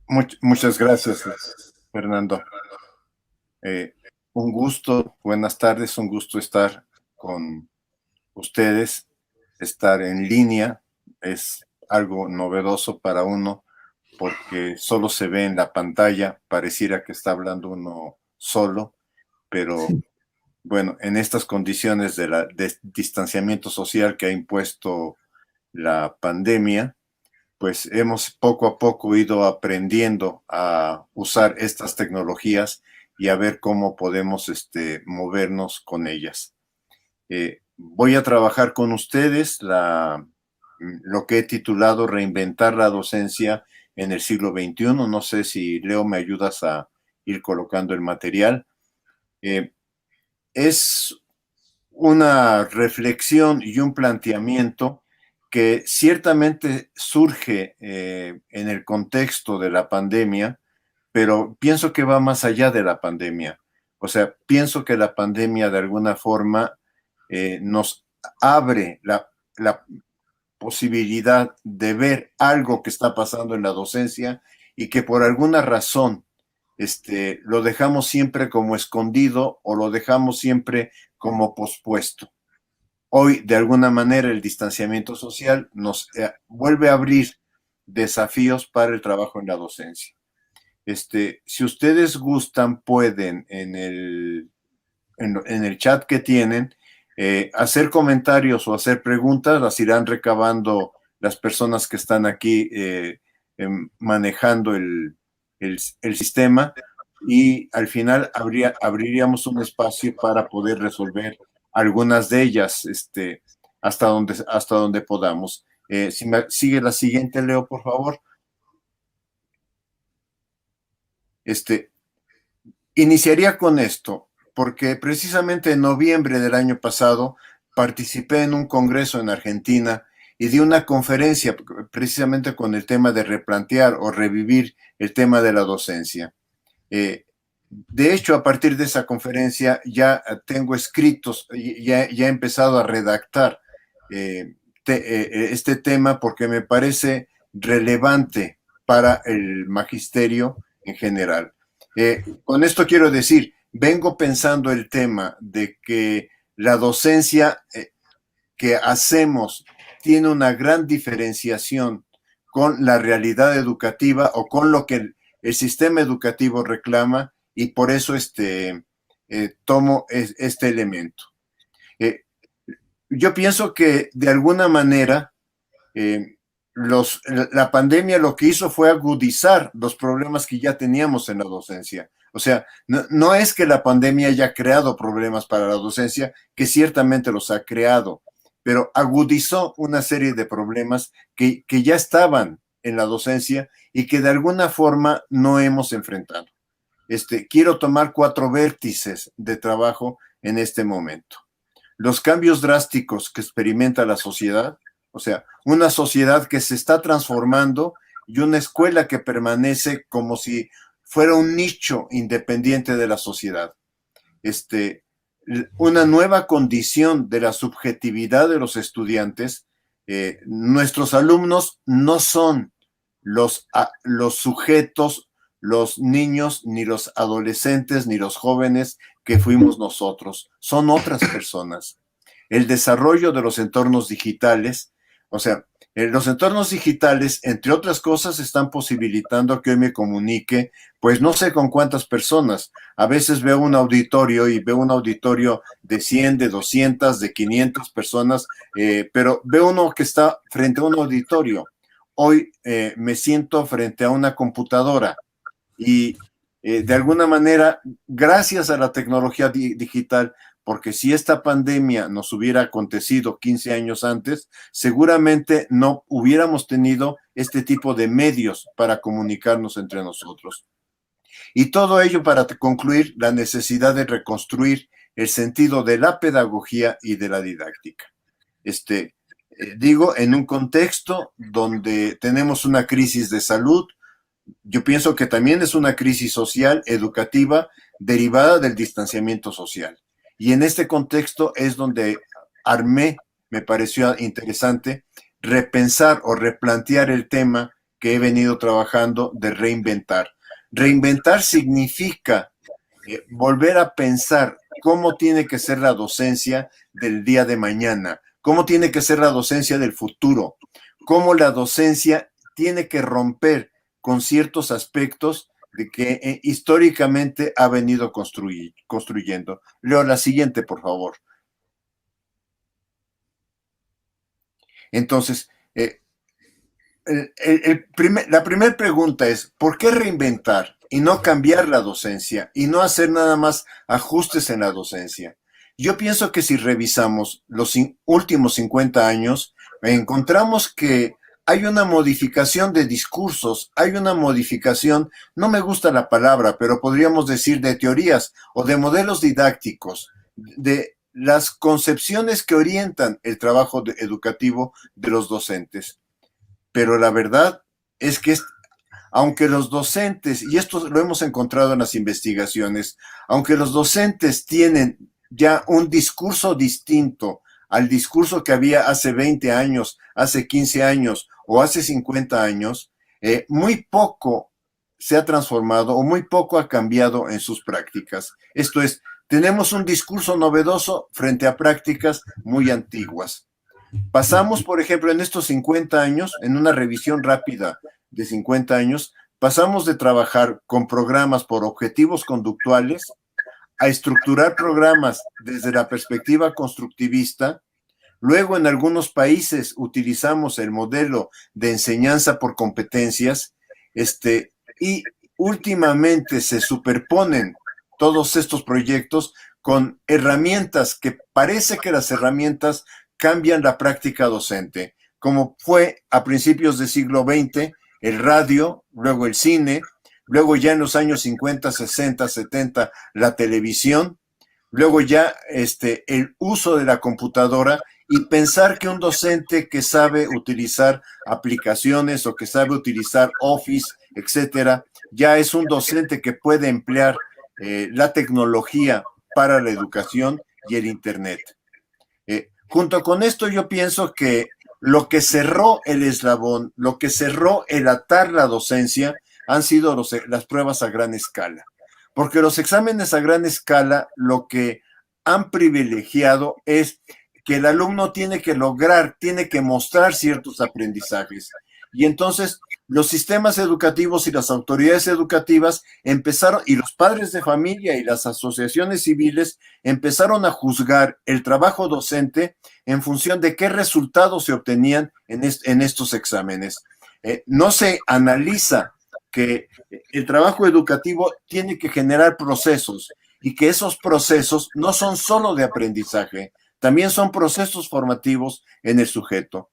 Muchas gracias, Fernando. Eh, un gusto, buenas tardes, un gusto estar con ustedes. Estar en línea es algo novedoso para uno porque solo se ve en la pantalla, pareciera que está hablando uno solo, pero bueno, en estas condiciones de distanciamiento social que ha impuesto la pandemia, pues hemos poco a poco ido aprendiendo a usar estas tecnologías y a ver cómo podemos movernos con ellas. Voy a trabajar con ustedes lo que he titulado Reinventar la docencia en el siglo XXI. No sé si, Leo, me ayudas a ir colocando el material. Eh, es una reflexión y un planteamiento que ciertamente surge en el contexto de la pandemia, pero pienso que va más allá de la pandemia. O sea, pienso que la pandemia de alguna forma nos abre la posibilidad de ver algo que está pasando en la docencia y que por alguna razón lo dejamos siempre como escondido o lo dejamos siempre como pospuesto. Hoy, de alguna manera, el distanciamiento social nos vuelve a abrir desafíos para el trabajo en la docencia. Si ustedes gustan, pueden en el chat que tienen hacer comentarios o hacer preguntas, las irán recabando las personas que están aquí manejando el sistema y al final abriríamos un espacio para poder resolver algunas de ellas hasta donde podamos. Si me sigue la siguiente, Leo, por favor. Este, Iniciaría con esto, porque precisamente en noviembre del año pasado participé en un congreso en Argentina y di una conferencia precisamente con el tema de replantear o revivir el tema de la docencia. De hecho, a partir de esa conferencia ya tengo escritos, ya he empezado a redactar este tema porque me parece relevante para el magisterio en general. Con esto quiero decir, vengo pensando el tema de que la docencia que hacemos tiene una gran diferenciación con la realidad educativa o con lo que el sistema educativo reclama y por eso tomo este elemento. Eh, yo pienso que de alguna manera eh, la pandemia lo que hizo fue agudizar los problemas que ya teníamos en la docencia. O sea, no es que la pandemia haya creado problemas para la docencia, que ciertamente los ha creado, pero agudizó una serie de problemas que ya estaban en la docencia y que de alguna forma no hemos enfrentado. Quiero tomar 4 vértices de trabajo en este momento. Los cambios drásticos que experimenta la sociedad, o sea, una sociedad que se está transformando y una escuela que permanece como si fuera un nicho independiente de la sociedad. Este, una nueva condición de la subjetividad de los estudiantes. Nuestros alumnos no son los sujetos, los niños, ni los adolescentes, ni los jóvenes que fuimos nosotros, son otras personas. El desarrollo de los entornos digitales, o sea, los entornos digitales, entre otras cosas, están posibilitando que hoy me comunique, pues no sé con cuántas personas. A veces veo un auditorio y veo un auditorio de 100, de 200, de 500 personas, pero veo uno que está frente a un auditorio. Hoy me siento frente a una computadora y de alguna manera, gracias a la tecnología digital, porque si esta pandemia nos hubiera acontecido 15 años antes, seguramente no hubiéramos tenido este tipo de medios para comunicarnos entre nosotros. Y todo ello para concluir la necesidad de reconstruir el sentido de la pedagogía y de la didáctica. Digo, en un contexto donde tenemos una crisis de salud, yo pienso que también es una crisis social, educativa, derivada del distanciamiento social. Y en este contexto es donde armé, me pareció interesante, repensar o replantear el tema que he venido trabajando de reinventar. Reinventar significa volver a pensar cómo tiene que ser la docencia del día de mañana, cómo tiene que ser la docencia del futuro, cómo la docencia tiene que romper con ciertos aspectos de que históricamente ha venido construyendo. Leo la siguiente, por favor. Entonces, la primera pregunta es, ¿por qué reinventar y no cambiar la docencia y no hacer nada más ajustes en la docencia? Yo pienso que si revisamos los últimos 50 años, encontramos que hay una modificación de discursos, hay una modificación, no me gusta la palabra, pero podríamos decir de teorías o de modelos didácticos, de las concepciones que orientan el trabajo educativo de los docentes. Pero la verdad es que aunque los docentes, y esto lo hemos encontrado en las investigaciones, aunque los docentes tienen ya un discurso distinto al discurso que había hace 20 años, hace 15 años o hace 50 años, muy poco se ha transformado o muy poco ha cambiado en sus prácticas. Esto es, tenemos un discurso novedoso frente a prácticas muy antiguas. Pasamos, por ejemplo, en estos 50 años, en una revisión rápida de 50 años, pasamos de trabajar con programas por objetivos conductuales a estructurar programas desde la perspectiva constructivista. Luego, en algunos países utilizamos el modelo de enseñanza por competencias, y últimamente se superponen todos estos proyectos con herramientas que parece que las herramientas cambian la práctica docente, como fue a principios del siglo XX el radio, luego el cine, luego ya en los años 50, 60, 70 la televisión, luego ya el uso de la computadora, y pensar que un docente que sabe utilizar aplicaciones o que sabe utilizar Office, etcétera, ya es un docente que puede emplear la tecnología para la educación y el Internet. Junto con esto yo pienso que lo que cerró el eslabón, lo que cerró el atar la docencia, han sido las pruebas a gran escala. Porque los exámenes a gran escala lo que han privilegiado es que el alumno tiene que lograr, tiene que mostrar ciertos aprendizajes. Y entonces los sistemas educativos y las autoridades educativas empezaron, y los padres de familia y las asociaciones civiles empezaron a juzgar el trabajo docente en función de qué resultados se obtenían en estos exámenes. No se analiza que el trabajo educativo tiene que generar procesos y que esos procesos no son solo de aprendizaje, también son procesos formativos en el sujeto.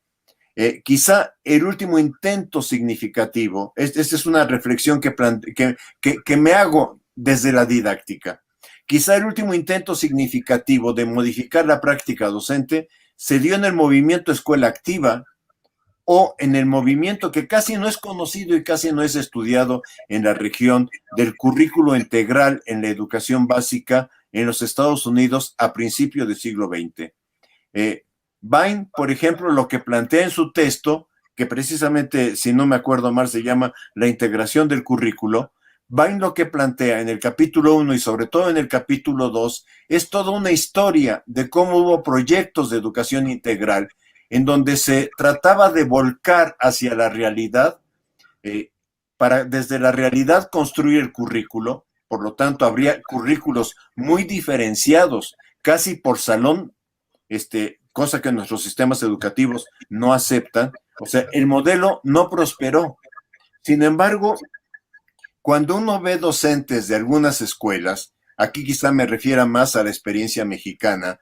Quizá el último intento significativo, esta es una reflexión que me hago desde la didáctica, quizá el último intento significativo de modificar la práctica docente se dio en el movimiento Escuela Activa o en el movimiento que casi no es conocido y casi no es estudiado en la región del currículo integral en la educación básica en los Estados Unidos a principios del siglo XX. Vine, por ejemplo, lo que plantea en su texto, que precisamente, si no me acuerdo mal, se llama La integración del currículo, Vine lo que plantea en el capítulo 1 y sobre todo en el capítulo 2 es toda una historia de cómo hubo proyectos de educación integral en donde se trataba de volcar hacia la realidad, para desde la realidad construir el currículo. Por lo tanto, habría currículos muy diferenciados, casi por salón, cosa que nuestros sistemas educativos no aceptan. O sea, el modelo no prosperó. Sin embargo, cuando uno ve docentes de algunas escuelas, aquí quizá me refiera más a la experiencia mexicana,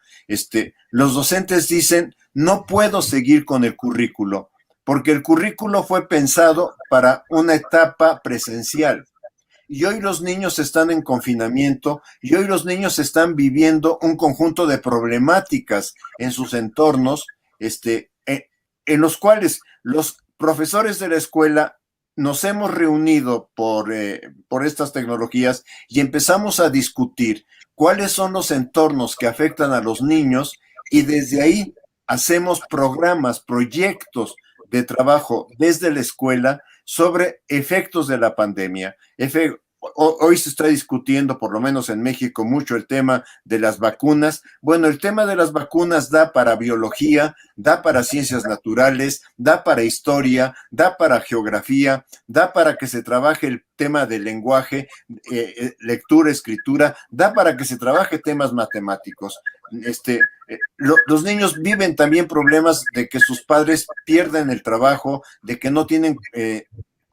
los docentes dicen, no puedo seguir con el currículo, porque el currículo fue pensado para una etapa presencial. Y hoy los niños están en confinamiento y hoy los niños están viviendo un conjunto de problemáticas en sus entornos, en los cuales los profesores de la escuela nos hemos reunido por estas tecnologías y empezamos a discutir cuáles son los entornos que afectan a los niños y desde ahí hacemos programas, proyectos de trabajo desde la escuela sobre efectos de la pandemia. Hoy se está discutiendo, por lo menos en México, mucho el tema de las vacunas. Bueno, el tema de las vacunas da para biología, da para ciencias naturales, da para historia, da para geografía, da para que se trabaje el tema del lenguaje, lectura, escritura, da para que se trabaje temas matemáticos. Los niños viven también problemas de que sus padres pierden el trabajo, de que no tienen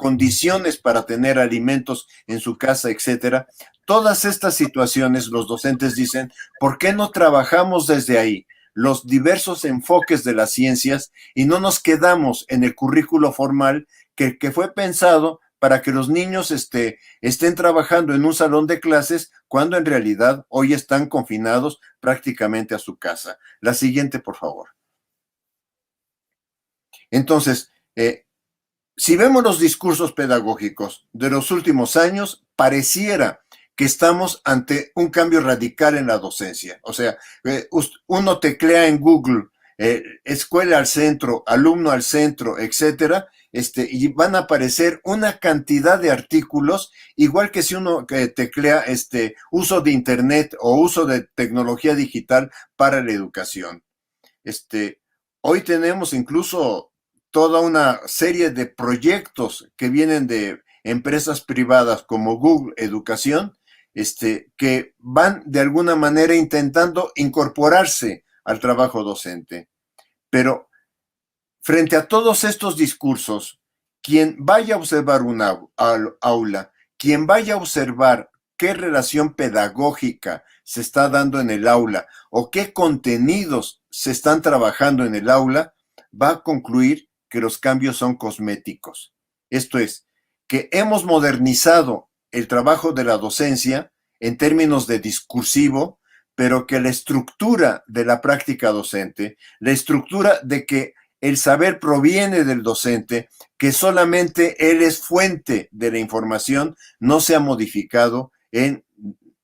condiciones para tener alimentos en su casa, etcétera. Todas estas situaciones, los docentes dicen, ¿por qué no trabajamos desde ahí los diversos enfoques de las ciencias y no nos quedamos en el currículo formal que fue pensado para que los niños estén trabajando en un salón de clases cuando en realidad hoy están confinados prácticamente a su casa? La siguiente, por favor. Entonces, si vemos los discursos pedagógicos de los últimos años, pareciera que estamos ante un cambio radical en la docencia. O sea, uno teclea en Google, escuela al centro, alumno al centro, etcétera, y van a aparecer una cantidad de artículos, igual que si uno teclea uso de internet o uso de tecnología digital para la educación. Hoy tenemos incluso toda una serie de proyectos que vienen de empresas privadas como Google Educación, que van de alguna manera intentando incorporarse al trabajo docente. Pero frente a todos estos discursos, quien vaya a observar una aula, quien vaya a observar qué relación pedagógica se está dando en el aula o qué contenidos se están trabajando en el aula, va a concluir que los cambios son cosméticos. Esto es, que hemos modernizado el trabajo de la docencia en términos de discursivo, pero que la estructura de la práctica docente, la estructura de que el saber proviene del docente, que solamente él es fuente de la información, no se ha modificado en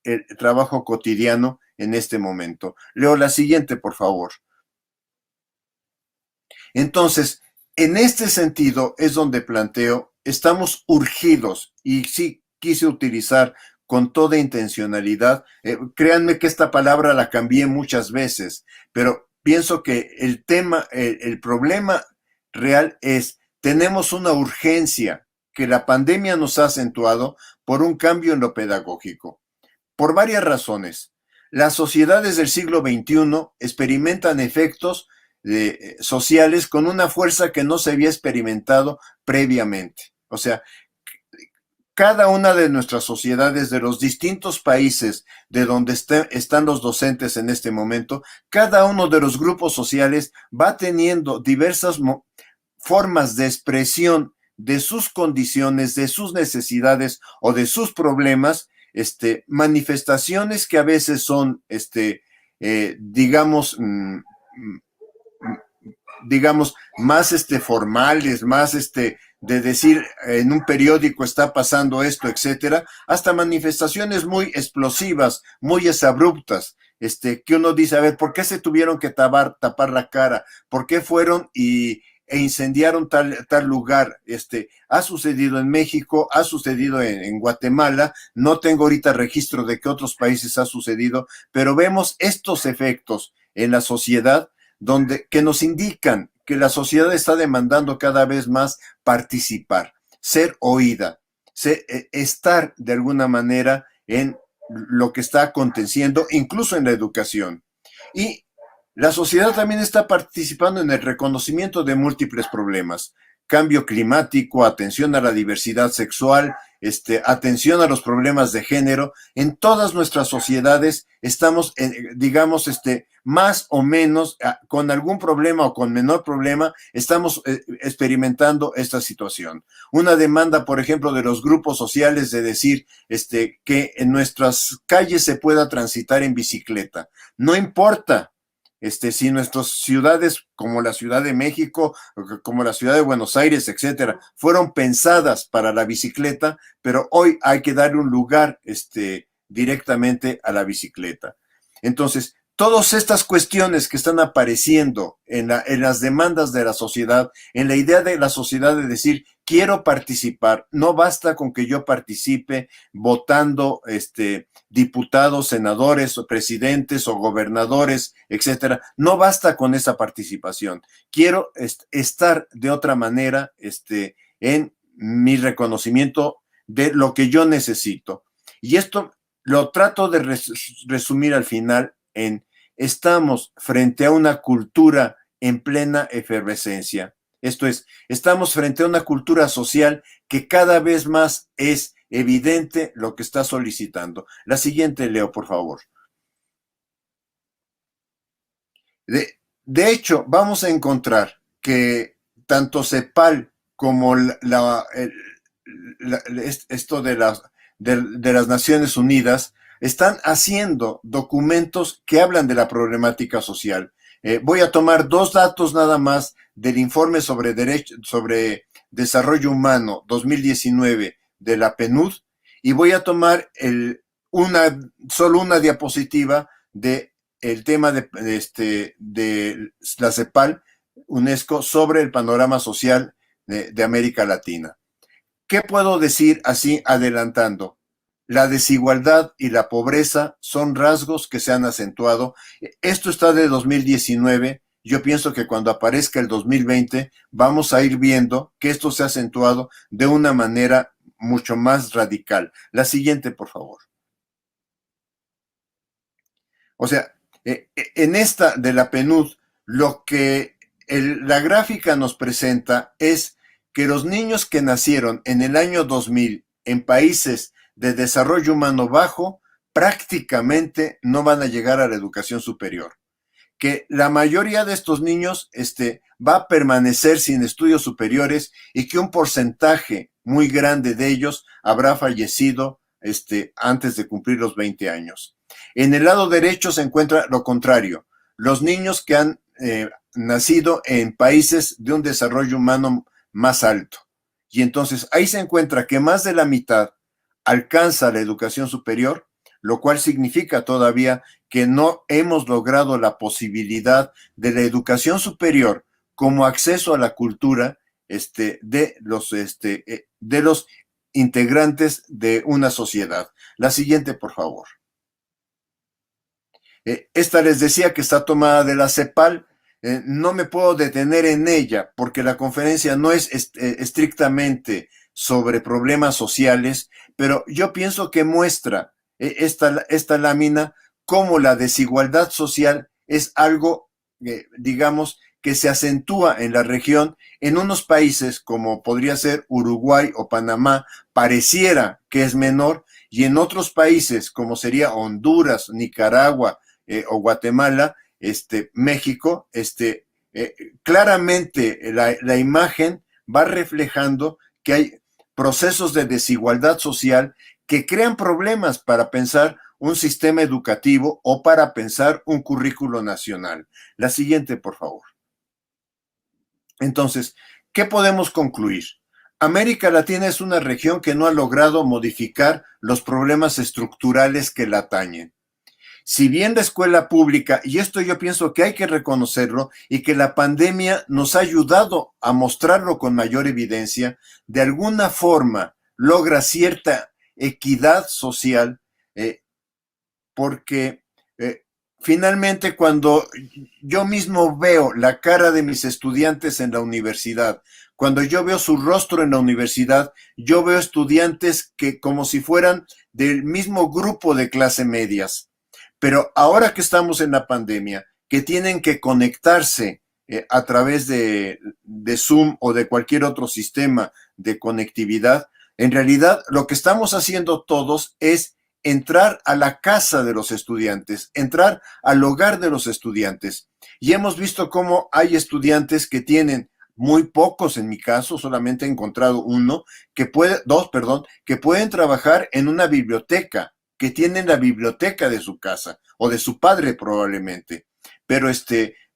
el trabajo cotidiano en este momento. Leo la siguiente, por favor. Entonces, en este sentido es donde planteo, estamos urgidos, y sí quise utilizar con toda intencionalidad, créanme que esta palabra la cambié muchas veces, pero pienso que el tema, el problema real es, tenemos una urgencia que la pandemia nos ha acentuado por un cambio en lo pedagógico, por varias razones. Las sociedades del siglo XXI experimentan efectos sociales con una fuerza que no se había experimentado previamente. O sea, cada una de nuestras sociedades, de los distintos países de donde están los docentes en este momento, cada uno de los grupos sociales va teniendo diversas formas de expresión de sus condiciones, de sus necesidades o de sus problemas, manifestaciones que a veces son, digamos, más formales, más de decir en un periódico está pasando esto, etcétera, hasta manifestaciones muy explosivas, muy abruptas, que uno dice, a ver, ¿por qué se tuvieron que tapar la cara? ¿Por qué fueron e incendiaron tal lugar? Ha sucedido en México, ha sucedido en Guatemala, no tengo ahorita registro de qué otros países ha sucedido, pero vemos estos efectos en la sociedad que nos indican que la sociedad está demandando cada vez más participar, ser oída, estar de alguna manera en lo que está aconteciendo, incluso en la educación. Y la sociedad también está participando en el reconocimiento de múltiples problemas: cambio climático, atención a la diversidad sexual, atención a los problemas de género. En todas nuestras sociedades estamos, digamos, más o menos con algún problema o con menor problema, estamos experimentando esta situación. Una demanda, por ejemplo, de los grupos sociales de decir que en nuestras calles se pueda transitar en bicicleta. No importa si nuestras ciudades, como la Ciudad de México, como la Ciudad de Buenos Aires, etcétera, fueron pensadas para la bicicleta, pero hoy hay que darle un lugar directamente a la bicicleta. Entonces, todas estas cuestiones que están apareciendo en las demandas de la sociedad, en la idea de la sociedad de decir, quiero participar, no basta con que yo participe votando diputados, senadores, o presidentes o gobernadores, etcétera. No basta con esa participación. Quiero estar de otra manera en mi reconocimiento de lo que yo necesito. Y esto lo trato de resumir al final en estamos frente a una cultura en plena efervescencia. Esto es, estamos frente a una cultura social que cada vez más es evidente lo que está solicitando. La siguiente, Leo, por favor. De hecho, vamos a encontrar que tanto CEPAL como esto de las Naciones Unidas están haciendo documentos que hablan de la problemática social. Voy a tomar dos datos nada más del informe sobre desarrollo humano 2019 de la PNUD y voy a tomar solo una diapositiva de el tema de la CEPAL UNESCO sobre el panorama social de América Latina. ¿Qué puedo decir así adelantando? La desigualdad y la pobreza son rasgos que se han acentuado. Esto está de 2019. Yo pienso que cuando aparezca el 2020 vamos a ir viendo que esto se ha acentuado de una manera mucho más radical. La siguiente, por favor. O sea, en esta de la PNUD, lo que la gráfica nos presenta es que los niños que nacieron en el año 2000 en países de desarrollo humano bajo prácticamente no van a llegar a la educación superior. Que la mayoría de estos niños va a permanecer sin estudios superiores y que un porcentaje muy grande de ellos habrá fallecido antes de cumplir los 20 años. En el lado derecho se encuentra lo contrario, los niños que han nacido en países de un desarrollo humano más alto. Y entonces ahí se encuentra que más de la mitad alcanza la educación superior, lo cual significa todavía que no hemos logrado la posibilidad de la educación superior como acceso a la cultura de los integrantes de una sociedad. La siguiente, por favor. Esta les decía que está tomada de la CEPAL. No me puedo detener en ella porque la conferencia no es estrictamente sobre problemas sociales, pero yo pienso que muestra esta lámina cómo la desigualdad social es algo, digamos, que se acentúa en la región. En unos países como podría ser Uruguay o Panamá, pareciera que es menor, y en otros países como sería Honduras, Nicaragua o Guatemala, México, claramente la imagen va reflejando que hay procesos de desigualdad social que crean problemas para pensar un sistema educativo o para pensar un currículo nacional. La siguiente, por favor. Entonces, ¿qué podemos concluir? América Latina es una región que no ha logrado modificar los problemas estructurales que la atañen. Si bien la escuela pública, y esto yo pienso que hay que reconocerlo, y que la pandemia nos ha ayudado a mostrarlo con mayor evidencia, de alguna forma logra cierta equidad social, porque finalmente cuando yo mismo veo la cara de mis estudiantes en la universidad, cuando yo veo su rostro en la universidad, yo veo estudiantes que como si fueran del mismo grupo de clase medias. Pero ahora que estamos en la pandemia, que tienen que conectarse a través de Zoom o de cualquier otro sistema de conectividad, en realidad lo que estamos haciendo todos es entrar a la casa de los estudiantes, entrar al hogar de los estudiantes. Y hemos visto cómo hay estudiantes que tienen muy pocos, en mi caso, solamente he encontrado dos, que pueden trabajar en una biblioteca, que tienen la biblioteca de su casa o de su padre probablemente, pero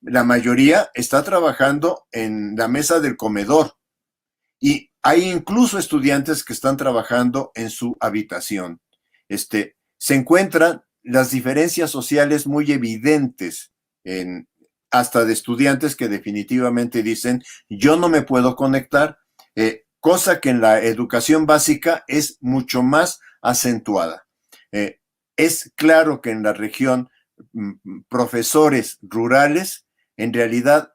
la mayoría está trabajando en la mesa del comedor y hay incluso estudiantes que están trabajando en su habitación. Se encuentran las diferencias sociales muy evidentes hasta de estudiantes que definitivamente dicen, yo no me puedo conectar, cosa que en la educación básica es mucho más acentuada. Es claro que en la región, profesores rurales en realidad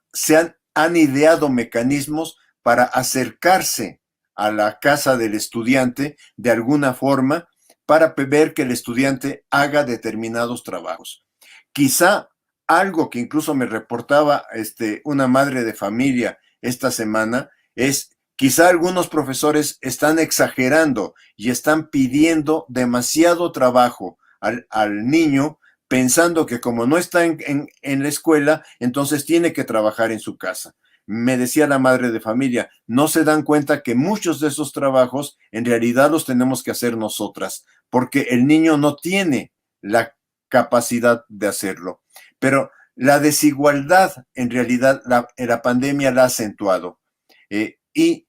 han ideado mecanismos para acercarse a la casa del estudiante de alguna forma para ver que el estudiante haga determinados trabajos. Quizá algo que incluso me reportaba una madre de familia esta semana es quizá algunos profesores están exagerando y están pidiendo demasiado trabajo al niño, pensando que como no está en la escuela, entonces tiene que trabajar en su casa. Me decía la madre de familia, no se dan cuenta que muchos de esos trabajos en realidad los tenemos que hacer nosotras, porque el niño no tiene la capacidad de hacerlo. Pero la desigualdad, en realidad, la pandemia la ha acentuado. Y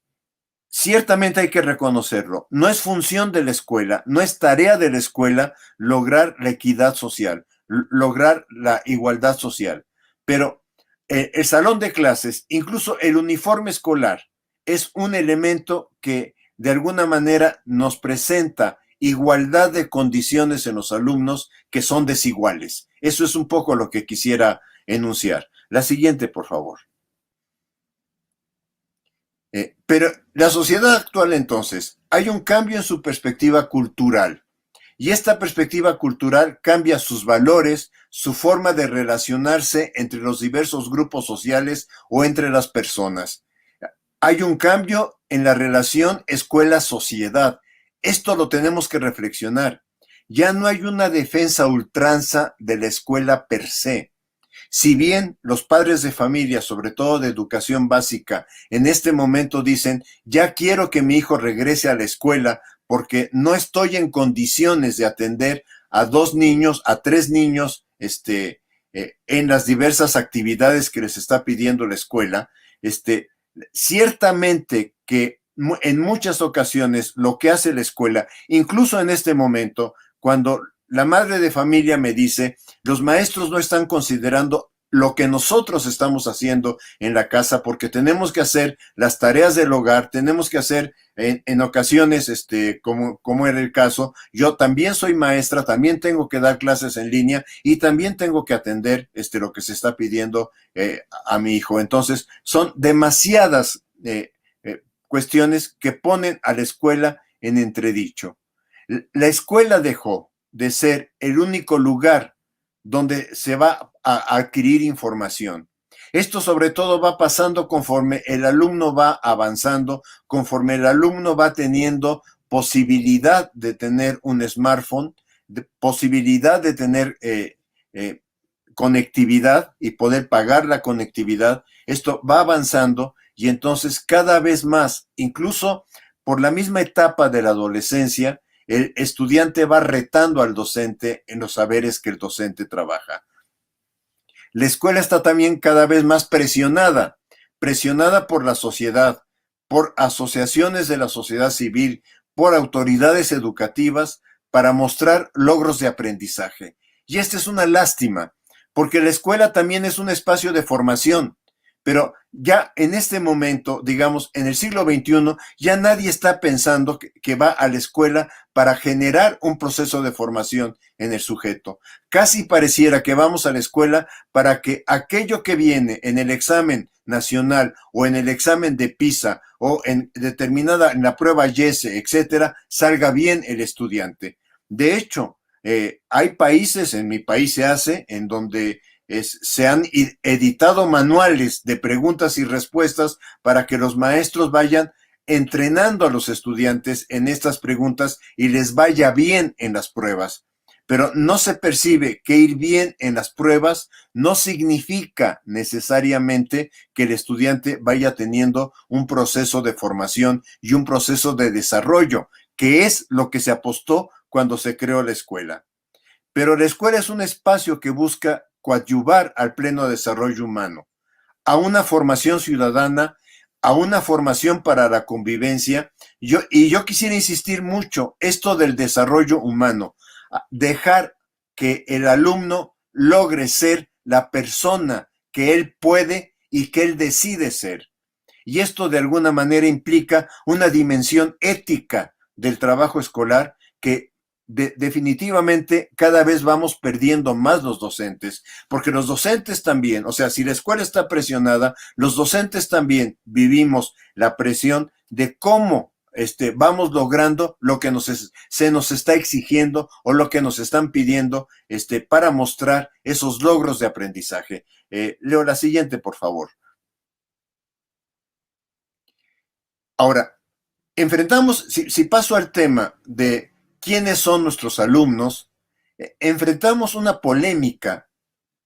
ciertamente hay que reconocerlo. No es función de la escuela, no es tarea de la escuela lograr la equidad social, lograr la igualdad social. Pero el salón de clases, incluso el uniforme escolar, es un elemento que de alguna manera nos presenta igualdad de condiciones en los alumnos que son desiguales. Eso es un poco lo que quisiera enunciar. La siguiente, por favor. Pero la sociedad actual, entonces, hay un cambio en su perspectiva cultural. Y esta perspectiva cultural cambia sus valores, su forma de relacionarse entre los diversos grupos sociales o entre las personas. Hay un cambio en la relación escuela-sociedad. Esto lo tenemos que reflexionar. Ya no hay una defensa a ultranza de la escuela per se. Si bien los padres de familia, sobre todo de educación básica, en este momento dicen, ya quiero que mi hijo regrese a la escuela porque no estoy en condiciones de atender a 2 niños, a 3 niños, en las diversas actividades que les está pidiendo la escuela, ciertamente que en muchas ocasiones lo que hace la escuela, incluso en este momento, cuando la madre de familia me dice, los maestros no están considerando lo que nosotros estamos haciendo en la casa porque tenemos que hacer las tareas del hogar, tenemos que hacer en ocasiones, como era el caso, yo también soy maestra, también tengo que dar clases en línea y también tengo que atender lo que se está pidiendo a mi hijo. Entonces, son demasiadas cuestiones que ponen a la escuela en entredicho. La escuela dejó de ser el único lugar donde se va a adquirir información. Esto sobre todo va pasando conforme el alumno va avanzando, conforme el alumno va teniendo posibilidad de tener un smartphone, posibilidad de tener conectividad y poder pagar la conectividad. Esto va avanzando y entonces cada vez más, incluso por la misma etapa de la adolescencia, el estudiante va retando al docente en los saberes que el docente trabaja. La escuela está también cada vez más presionada por la sociedad, por asociaciones de la sociedad civil, por autoridades educativas para mostrar logros de aprendizaje. Y esta es una lástima, porque la escuela también es un espacio de formación. Pero ya en este momento, digamos, en el siglo XXI, ya nadie está pensando que va a la escuela para generar un proceso de formación en el sujeto. Casi pareciera que vamos a la escuela para que aquello que viene en el examen nacional o en el examen de PISA o en la prueba YESE, etcétera, salga bien el estudiante. De hecho, hay países, en mi país se hace, en donde se han editado manuales de preguntas y respuestas para que los maestros vayan entrenando a los estudiantes en estas preguntas y les vaya bien en las pruebas. Pero no se percibe que ir bien en las pruebas no significa necesariamente que el estudiante vaya teniendo un proceso de formación y un proceso de desarrollo, que es lo que se apostó cuando se creó la escuela. Pero la escuela es un espacio que busca coadyuvar al pleno desarrollo humano, a una formación ciudadana, a una formación para la convivencia. Yo quisiera insistir mucho esto del desarrollo humano, dejar que el alumno logre ser la persona que él puede y que él decide ser. Y esto de alguna manera implica una dimensión ética del trabajo escolar que definitivamente cada vez vamos perdiendo más los docentes, porque los docentes también, o sea, si la escuela está presionada, los docentes también vivimos la presión de cómo vamos logrando lo que se nos está exigiendo o lo que nos están pidiendo para mostrar esos logros de aprendizaje. Leo la siguiente, por favor. Ahora, enfrentamos, si paso al tema de quiénes son nuestros alumnos, enfrentamos una polémica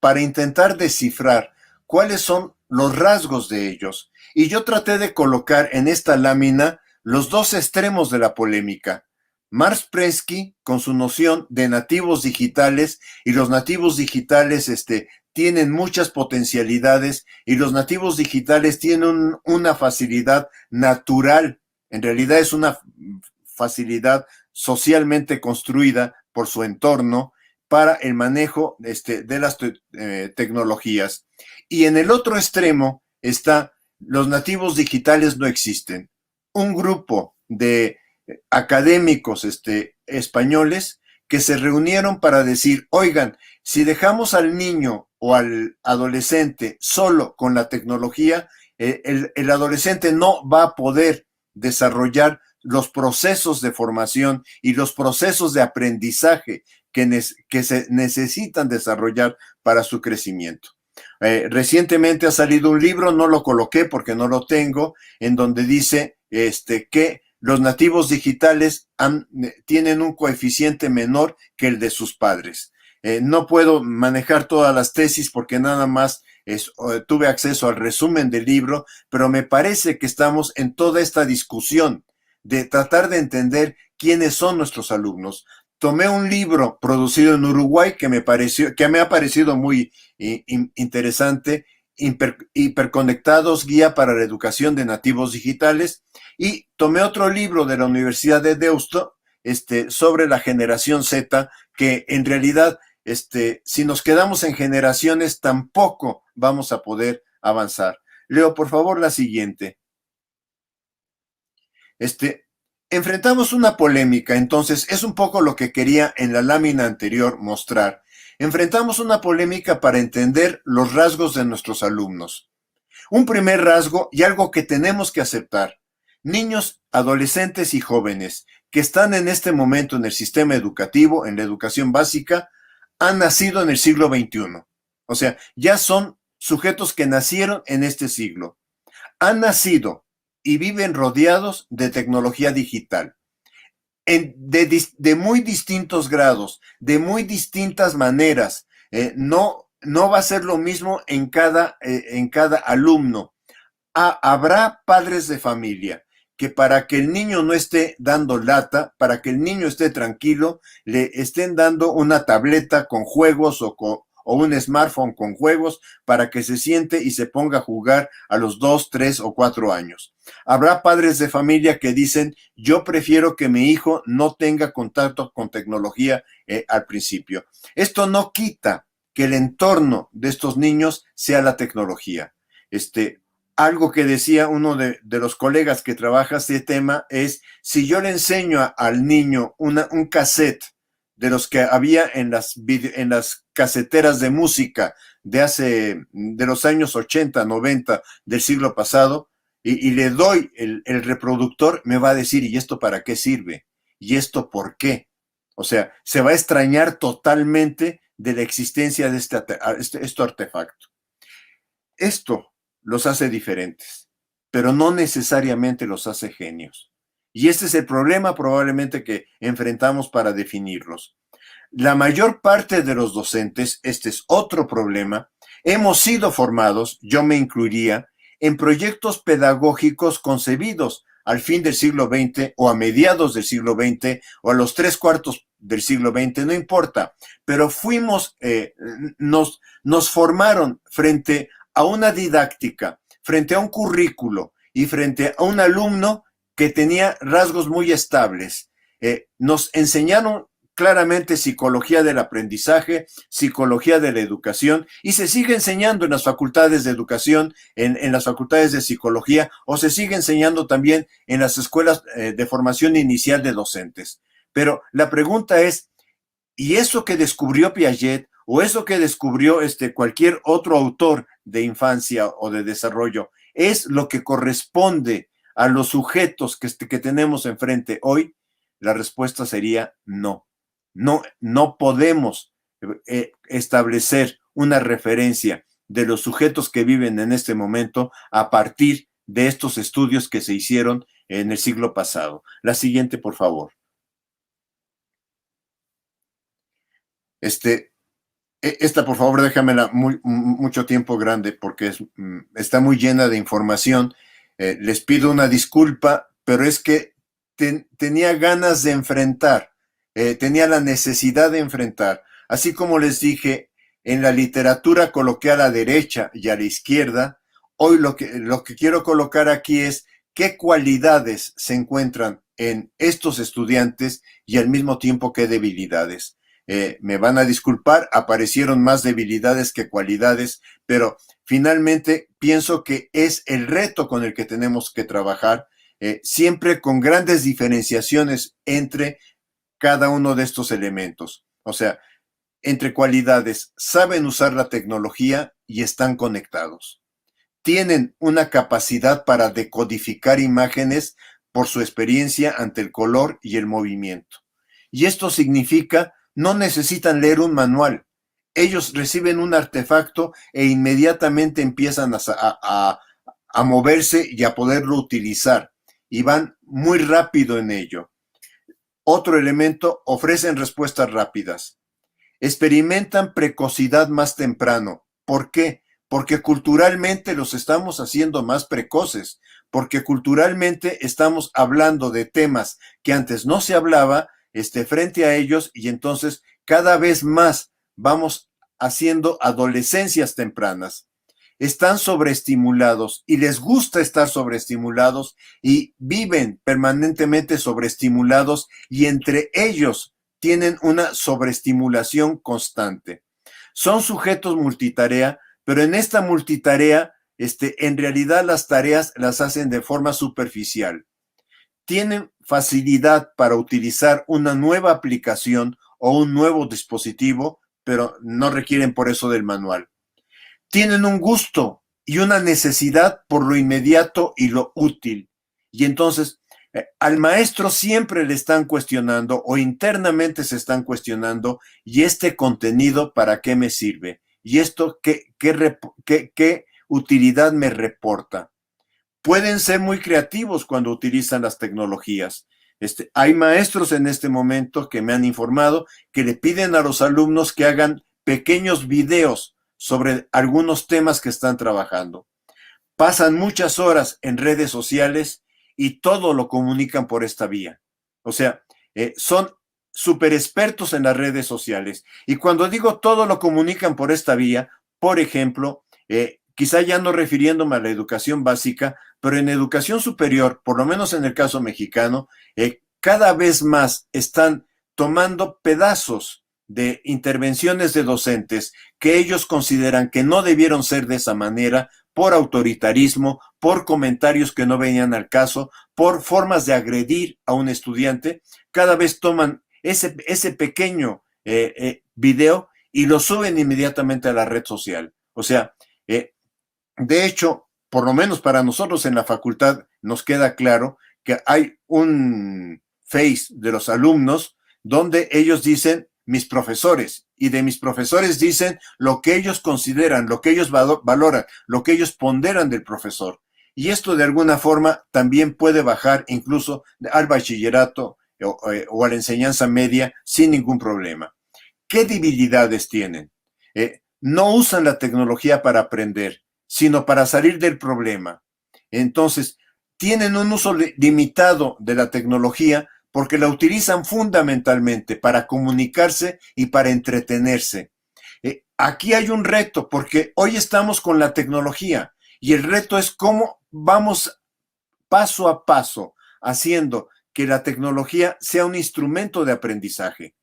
para intentar descifrar cuáles son los rasgos de ellos. Y yo traté de colocar en esta lámina los dos extremos de la polémica. Marx Prensky, con su noción de nativos digitales, y los nativos digitales tienen muchas potencialidades, y los nativos digitales tienen una facilidad natural. En realidad es una facilidad socialmente construida por su entorno para el manejo de las tecnologías. Y en el otro extremo está, los nativos digitales no existen. Un grupo de académicos españoles que se reunieron para decir, oigan, si dejamos al niño o al adolescente solo con la tecnología, el adolescente no va a poder desarrollar los procesos de formación y los procesos de aprendizaje que se necesitan desarrollar para su crecimiento. Recientemente ha salido un libro, no lo coloqué porque no lo tengo, en donde dice que los nativos digitales tienen un coeficiente menor que el de sus padres. No puedo manejar todas las tesis porque nada más tuve acceso al resumen del libro, pero me parece que estamos en toda esta discusión de tratar de entender quiénes son nuestros alumnos. Tomé un libro producido en Uruguay que me ha parecido muy interesante, Hiperconectados, guía para la educación de nativos digitales, y tomé otro libro de la Universidad de Deusto sobre la generación Z, que en realidad si nos quedamos en generaciones tampoco vamos a poder avanzar. Leo, por favor, la siguiente. Enfrentamos una polémica, entonces es un poco lo que quería en la lámina anterior mostrar. Enfrentamos una polémica para entender los rasgos de nuestros alumnos. Un primer rasgo y algo que tenemos que aceptar. Niños, adolescentes y jóvenes que están en este momento en el sistema educativo, en la educación básica, han nacido en el siglo XXI. O sea, ya son sujetos que nacieron en este siglo. Han nacido y viven rodeados de tecnología digital, de muy distintos grados, de muy distintas maneras. No va a ser lo mismo en cada alumno. Habrá padres de familia que para que el niño no esté dando lata, para que el niño esté tranquilo, le estén dando una tableta con juegos o un smartphone con juegos para que se siente y se ponga a jugar a los 2, 3 o 4 años. Habrá padres de familia que dicen, yo prefiero que mi hijo no tenga contacto con tecnología al principio. Esto no quita que el entorno de estos niños sea la tecnología. Algo que decía uno de los colegas que trabaja este tema es, si yo le enseño al niño un cassette de los que había en las caseteras de música de los años 80, 90 del siglo pasado, y le doy el reproductor, me va a decir, ¿y esto para qué sirve? ¿Y esto por qué? O sea, se va a extrañar totalmente de la existencia de este artefacto. Esto los hace diferentes, pero no necesariamente los hace genios. Y este es el problema probablemente que enfrentamos para definirlos. La mayor parte de los docentes, este es otro problema, hemos sido formados, yo me incluiría, en proyectos pedagógicos concebidos al fin del siglo XX o a mediados del siglo XX o a los 3/4 del siglo XX, no importa, pero nos formaron frente a una didáctica, frente a un currículo y frente a un alumno que tenía rasgos muy estables. Nos enseñaron claramente psicología del aprendizaje, psicología de la educación, y se sigue enseñando en las facultades de educación, en las facultades de psicología, o se sigue enseñando también en las escuelas de formación inicial de docentes. Pero la pregunta es, ¿y eso que descubrió Piaget o eso que descubrió cualquier otro autor de infancia o de desarrollo es lo que corresponde a los sujetos que tenemos enfrente hoy? La respuesta sería no. No podemos establecer una referencia de los sujetos que viven en este momento a partir de estos estudios que se hicieron en el siglo pasado. La siguiente, por favor. Esta, por favor, déjamela mucho tiempo grande porque está muy llena de información. Les pido una disculpa, pero es que tenía ganas de enfrentar, tenía la necesidad de enfrentar. Así como les dije, en la literatura coloqué a la derecha y a la izquierda. Hoy lo que quiero colocar aquí es qué cualidades se encuentran en estos estudiantes y al mismo tiempo qué debilidades. Me van a disculpar, aparecieron más debilidades que cualidades, pero finalmente pienso que es el reto con el que tenemos que trabajar, siempre con grandes diferenciaciones entre cada uno de estos elementos. O sea, entre cualidades, saben usar la tecnología y están conectados. Tienen una capacidad para decodificar imágenes por su experiencia ante el color y el movimiento. Y esto significa no necesitan leer un manual. Ellos reciben un artefacto e inmediatamente empiezan a moverse y a poderlo utilizar. Y van muy rápido en ello. Otro elemento, ofrecen respuestas rápidas. Experimentan precocidad más temprano. ¿Por qué? Porque culturalmente los estamos haciendo más precoces, porque culturalmente estamos hablando de temas que antes no se hablaba frente a ellos, y entonces cada vez más vamos haciendo adolescencias tempranas. Están sobreestimulados y les gusta estar sobreestimulados y viven permanentemente sobreestimulados, y entre ellos tienen una sobreestimulación constante. Son sujetos multitarea, pero en esta multitarea, en realidad las tareas las hacen de forma superficial. Tienen facilidad para utilizar una nueva aplicación o un nuevo dispositivo, pero no requieren por eso del manual. Tienen un gusto y una necesidad por lo inmediato y lo útil. Y entonces, al maestro siempre le están cuestionando o internamente se están cuestionando, ¿y este contenido para qué me sirve? ¿Y esto qué utilidad me reporta? Pueden ser muy creativos cuando utilizan las tecnologías. Hay maestros en este momento que me han informado que le piden a los alumnos que hagan pequeños videos sobre algunos temas que están trabajando. Pasan muchas horas en redes sociales y todo lo comunican por esta vía. O sea, son súper expertos en las redes sociales. Y cuando digo todo lo comunican por esta vía, por ejemplo, quizá ya no refiriéndome a la educación básica, pero en educación superior, por lo menos en el caso mexicano, cada vez más están tomando pedazos de intervenciones de docentes que ellos consideran que no debieron ser de esa manera, por autoritarismo, por comentarios que no venían al caso, por formas de agredir a un estudiante. Cada vez toman ese pequeño video y lo suben inmediatamente a la red social. O sea, de hecho, por lo menos para nosotros en la facultad nos queda claro que hay un Face de los alumnos donde ellos dicen mis profesores, y de mis profesores dicen lo que ellos consideran, lo que ellos valoran, lo que ellos ponderan del profesor. Y esto de alguna forma también puede bajar incluso al bachillerato o a la enseñanza media sin ningún problema. ¿Qué debilidades tienen? No usan la tecnología para aprender, sino para salir del problema. Entonces, tienen un uso limitado de la tecnología porque la utilizan fundamentalmente para comunicarse y para entretenerse. Aquí hay un reto, porque hoy estamos con la tecnología y el reto es cómo vamos paso a paso haciendo que la tecnología sea un instrumento de aprendizaje.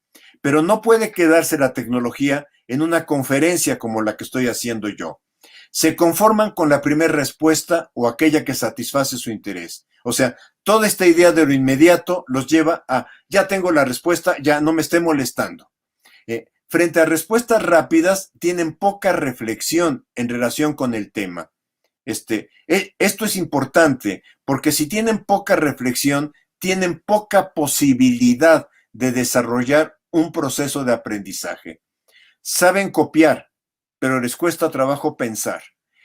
pero no puede quedarse la tecnología en una conferencia como la que estoy haciendo yo. Se conforman con la primera respuesta o aquella que satisface su interés. O sea, toda esta idea de lo inmediato los lleva a, ya tengo la respuesta, ya no me esté molestando. Frente a respuestas rápidas, tienen poca reflexión en relación con el tema. Esto es importante porque si tienen poca reflexión, tienen poca posibilidad de desarrollar un proceso de aprendizaje. Saben copiar, pero les cuesta trabajo pensar.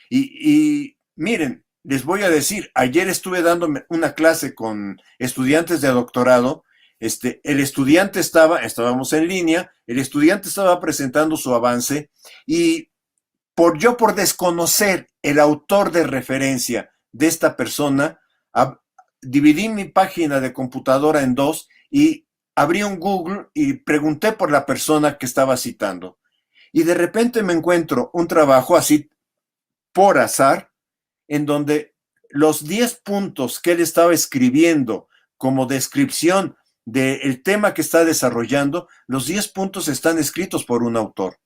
Y miren, les voy a decir, ayer estuve dando una clase con estudiantes de doctorado. El estudiante estábamos en línea, el estudiante estaba presentando su avance y por desconocer el autor de referencia de esta persona, dividí mi página de computadora en dos y abrí un Google y pregunté por la persona que estaba citando. Y de repente me encuentro un trabajo así por azar, en donde los 10 puntos que él estaba escribiendo como descripción del tema que está desarrollando, los 10 puntos están escritos por un autor.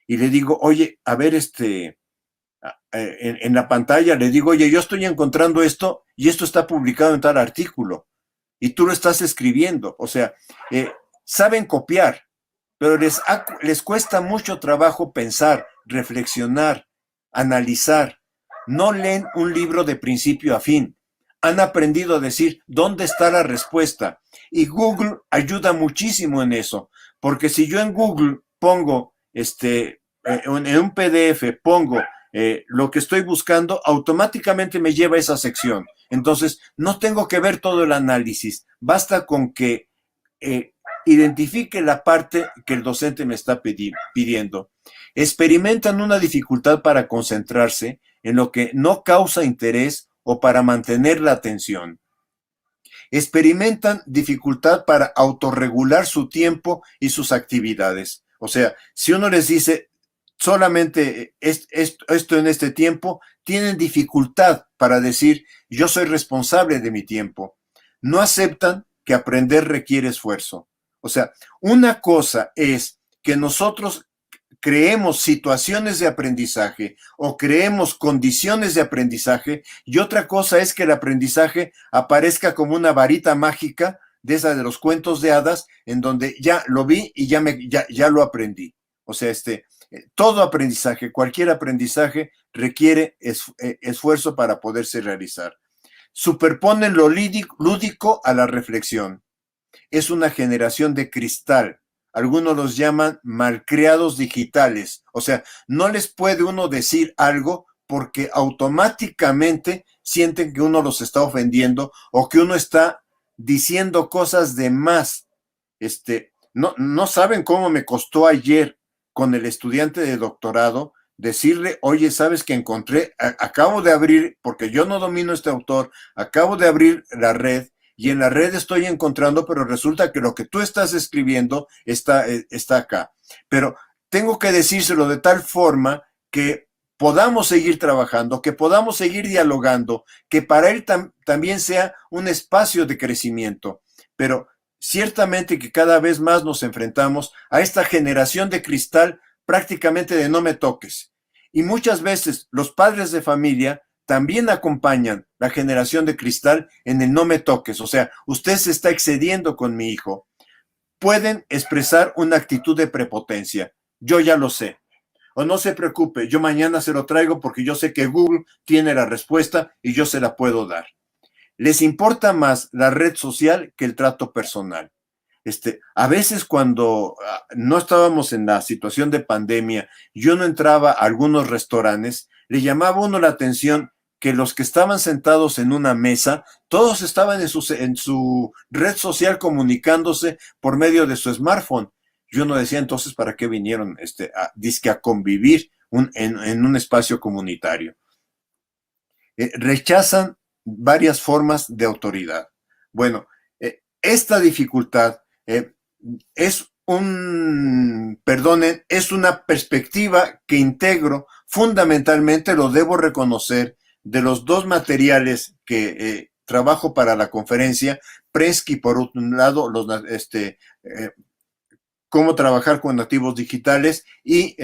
Y le digo, oye, a ver, en la pantalla, le digo, oye, yo estoy encontrando esto y esto está publicado en tal artículo y tú lo estás escribiendo. O sea, saben copiar, pero les cuesta mucho trabajo pensar, reflexionar, analizar. No leen un libro de principio a fin. Han aprendido a decir dónde está la respuesta. Y Google ayuda muchísimo en eso, porque si yo en Google pongo, en un PDF pongo lo que estoy buscando, automáticamente me lleva a esa sección. Entonces, no tengo que ver todo el análisis. Basta con que identifique la parte que el docente me está pidiendo. Experimentan una dificultad para concentrarse en lo que no causa interés o para mantener la atención. Experimentan dificultad para autorregular su tiempo y sus actividades. O sea, si uno les dice solamente esto en este tiempo, tienen dificultad para decir yo soy responsable de mi tiempo. No aceptan que aprender requiere esfuerzo. O sea, una cosa es que nosotros creemos situaciones de aprendizaje o creemos condiciones de aprendizaje y otra cosa es que el aprendizaje aparezca como una varita mágica de esa de los cuentos de hadas en donde ya lo vi y ya lo aprendí. O sea, todo aprendizaje, cualquier aprendizaje requiere esfuerzo para poderse realizar. Superponen lo lúdico a la reflexión. Es una generación de cristal. Algunos los llaman malcriados digitales. O sea, no les puede uno decir algo porque automáticamente sienten que uno los está ofendiendo o que uno está diciendo cosas de más. No saben cómo me costó ayer con el estudiante de doctorado decirle, oye, ¿sabes que encontré? Acabo de abrir, porque yo no domino este autor, acabo de abrir la red y en la red estoy encontrando, pero resulta que lo que tú estás escribiendo está acá. Pero tengo que decírselo de tal forma que podamos seguir trabajando, que podamos seguir dialogando, que para él también sea un espacio de crecimiento. Pero ciertamente que cada vez más nos enfrentamos a esta generación de cristal prácticamente de no me toques. Y muchas veces los padres de familia también acompañan la generación de cristal en el no me toques. O sea, usted se está excediendo con mi hijo. Pueden expresar una actitud de prepotencia. Yo ya lo sé. O no se preocupe, yo mañana se lo traigo porque yo sé que Google tiene la respuesta y yo se la puedo dar. Les importa más la red social que el trato personal. A veces cuando no estábamos en la situación de pandemia, yo no entraba a algunos restaurantes, le llamaba a uno la atención que los que estaban sentados en una mesa, todos estaban en su red social comunicándose por medio de su smartphone. Yo no decía entonces para qué vinieron a convivir en un espacio comunitario. Rechazan varias formas de autoridad. Bueno, esta dificultad es una perspectiva que integro fundamentalmente, lo debo reconocer, de los dos materiales que trabajo para la conferencia, Prensky por un lado, cómo trabajar con nativos digitales y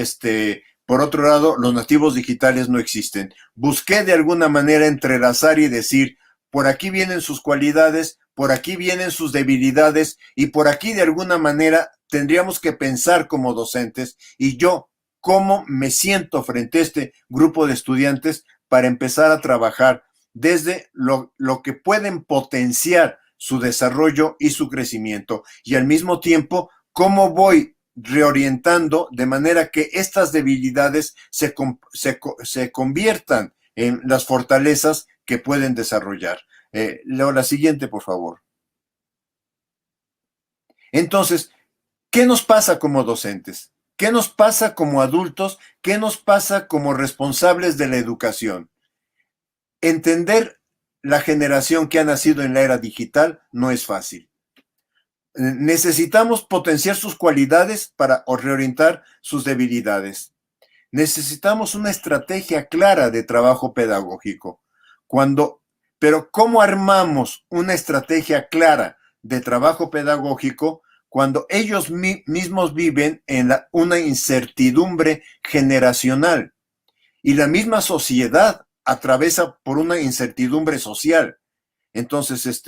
por otro lado, los nativos digitales no existen. Busqué de alguna manera entrelazar y decir, por aquí vienen sus cualidades, por aquí vienen sus debilidades y por aquí de alguna manera tendríamos que pensar como docentes y yo cómo me siento frente a este grupo de estudiantes para empezar a trabajar desde lo que pueden potenciar su desarrollo y su crecimiento y al mismo tiempo cómo voy reorientando de manera que estas debilidades se conviertan en las fortalezas que pueden desarrollar. Leo la siguiente, por favor. Entonces, ¿qué nos pasa como docentes? ¿Qué nos pasa como adultos? ¿Qué nos pasa como responsables de la educación? Entender la generación que ha nacido en la era digital no es fácil. Necesitamos potenciar sus cualidades para reorientar sus debilidades. Necesitamos una estrategia clara de trabajo pedagógico. Pero ¿cómo armamos una estrategia clara de trabajo pedagógico cuando ellos mismos viven en una incertidumbre generacional? Y la misma sociedad atraviesa por una incertidumbre social. Entonces,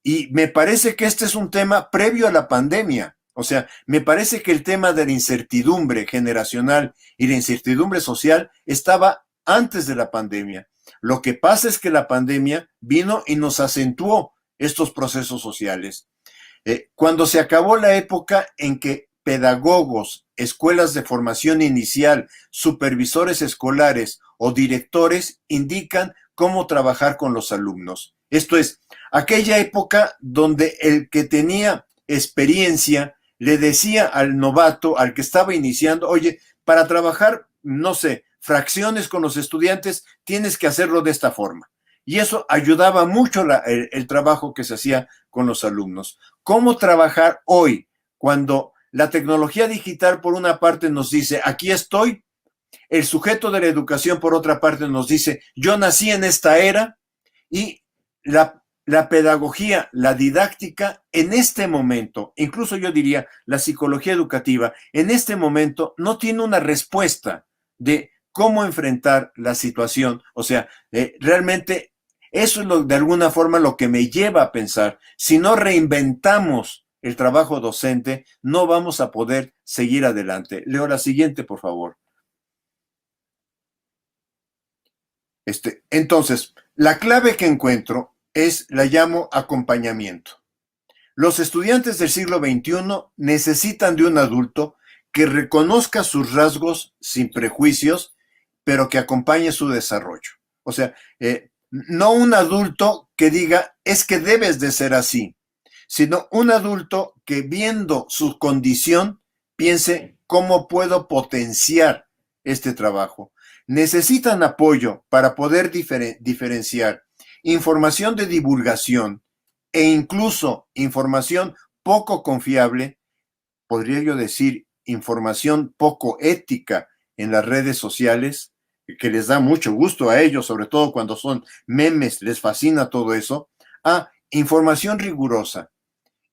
y me parece que este es un tema previo a la pandemia. O sea, me parece que el tema de la incertidumbre generacional y la incertidumbre social estaba antes de la pandemia. Lo que pasa es que la pandemia vino y nos acentuó estos procesos sociales. Cuando se acabó la época en que pedagogos, escuelas de formación inicial, supervisores escolares o directores indican cómo trabajar con los alumnos. Esto es, aquella época donde el que tenía experiencia le decía al novato, al que estaba iniciando, oye, para trabajar, no sé, fracciones con los estudiantes, tienes que hacerlo de esta forma. Y eso ayudaba mucho el trabajo que se hacía con los alumnos. ¿Cómo trabajar hoy cuando la tecnología digital por una parte nos dice, aquí estoy, el sujeto de la educación por otra parte nos dice, yo nací en esta era y la pedagogía, la didáctica en este momento, incluso yo diría la psicología educativa, en este momento no tiene una respuesta de cómo enfrentar la situación? O sea, realmente eso es de alguna forma lo que me lleva a pensar, si no reinventamos el trabajo docente, no vamos a poder seguir adelante. Leo la siguiente, por favor. Entonces, la clave que encuentro la llamo acompañamiento. Los estudiantes del siglo XXI necesitan de un adulto que reconozca sus rasgos sin prejuicios, pero que acompañe su desarrollo. O sea, no un adulto que diga, es que debes de ser así, sino un adulto que viendo su condición piense, ¿cómo puedo potenciar este trabajo? Necesitan apoyo para poder diferenciar información de divulgación e incluso información poco confiable, podría yo decir información poco ética en las redes sociales, que les da mucho gusto a ellos, sobre todo cuando son memes, les fascina todo eso, a información rigurosa,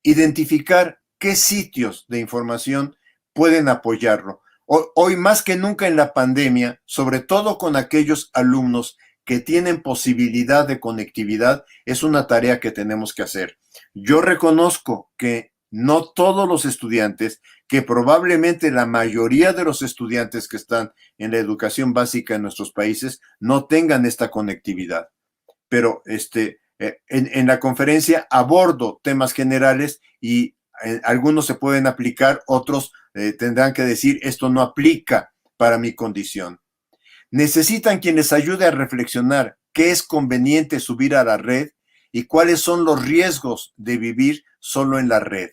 identificar qué sitios de información pueden apoyarlo. Hoy más que nunca en la pandemia, sobre todo con aquellos alumnos que tienen posibilidad de conectividad, es una tarea que tenemos que hacer. Yo reconozco que no todos los estudiantes, que probablemente la mayoría de los estudiantes que están en la educación básica en nuestros países no tengan esta conectividad. Pero en la conferencia abordo temas generales y algunos se pueden aplicar, otros tendrán que decir esto no aplica para mi condición. Necesitan quien les ayude a reflexionar qué es conveniente subir a la red y cuáles son los riesgos de vivir solo en la red.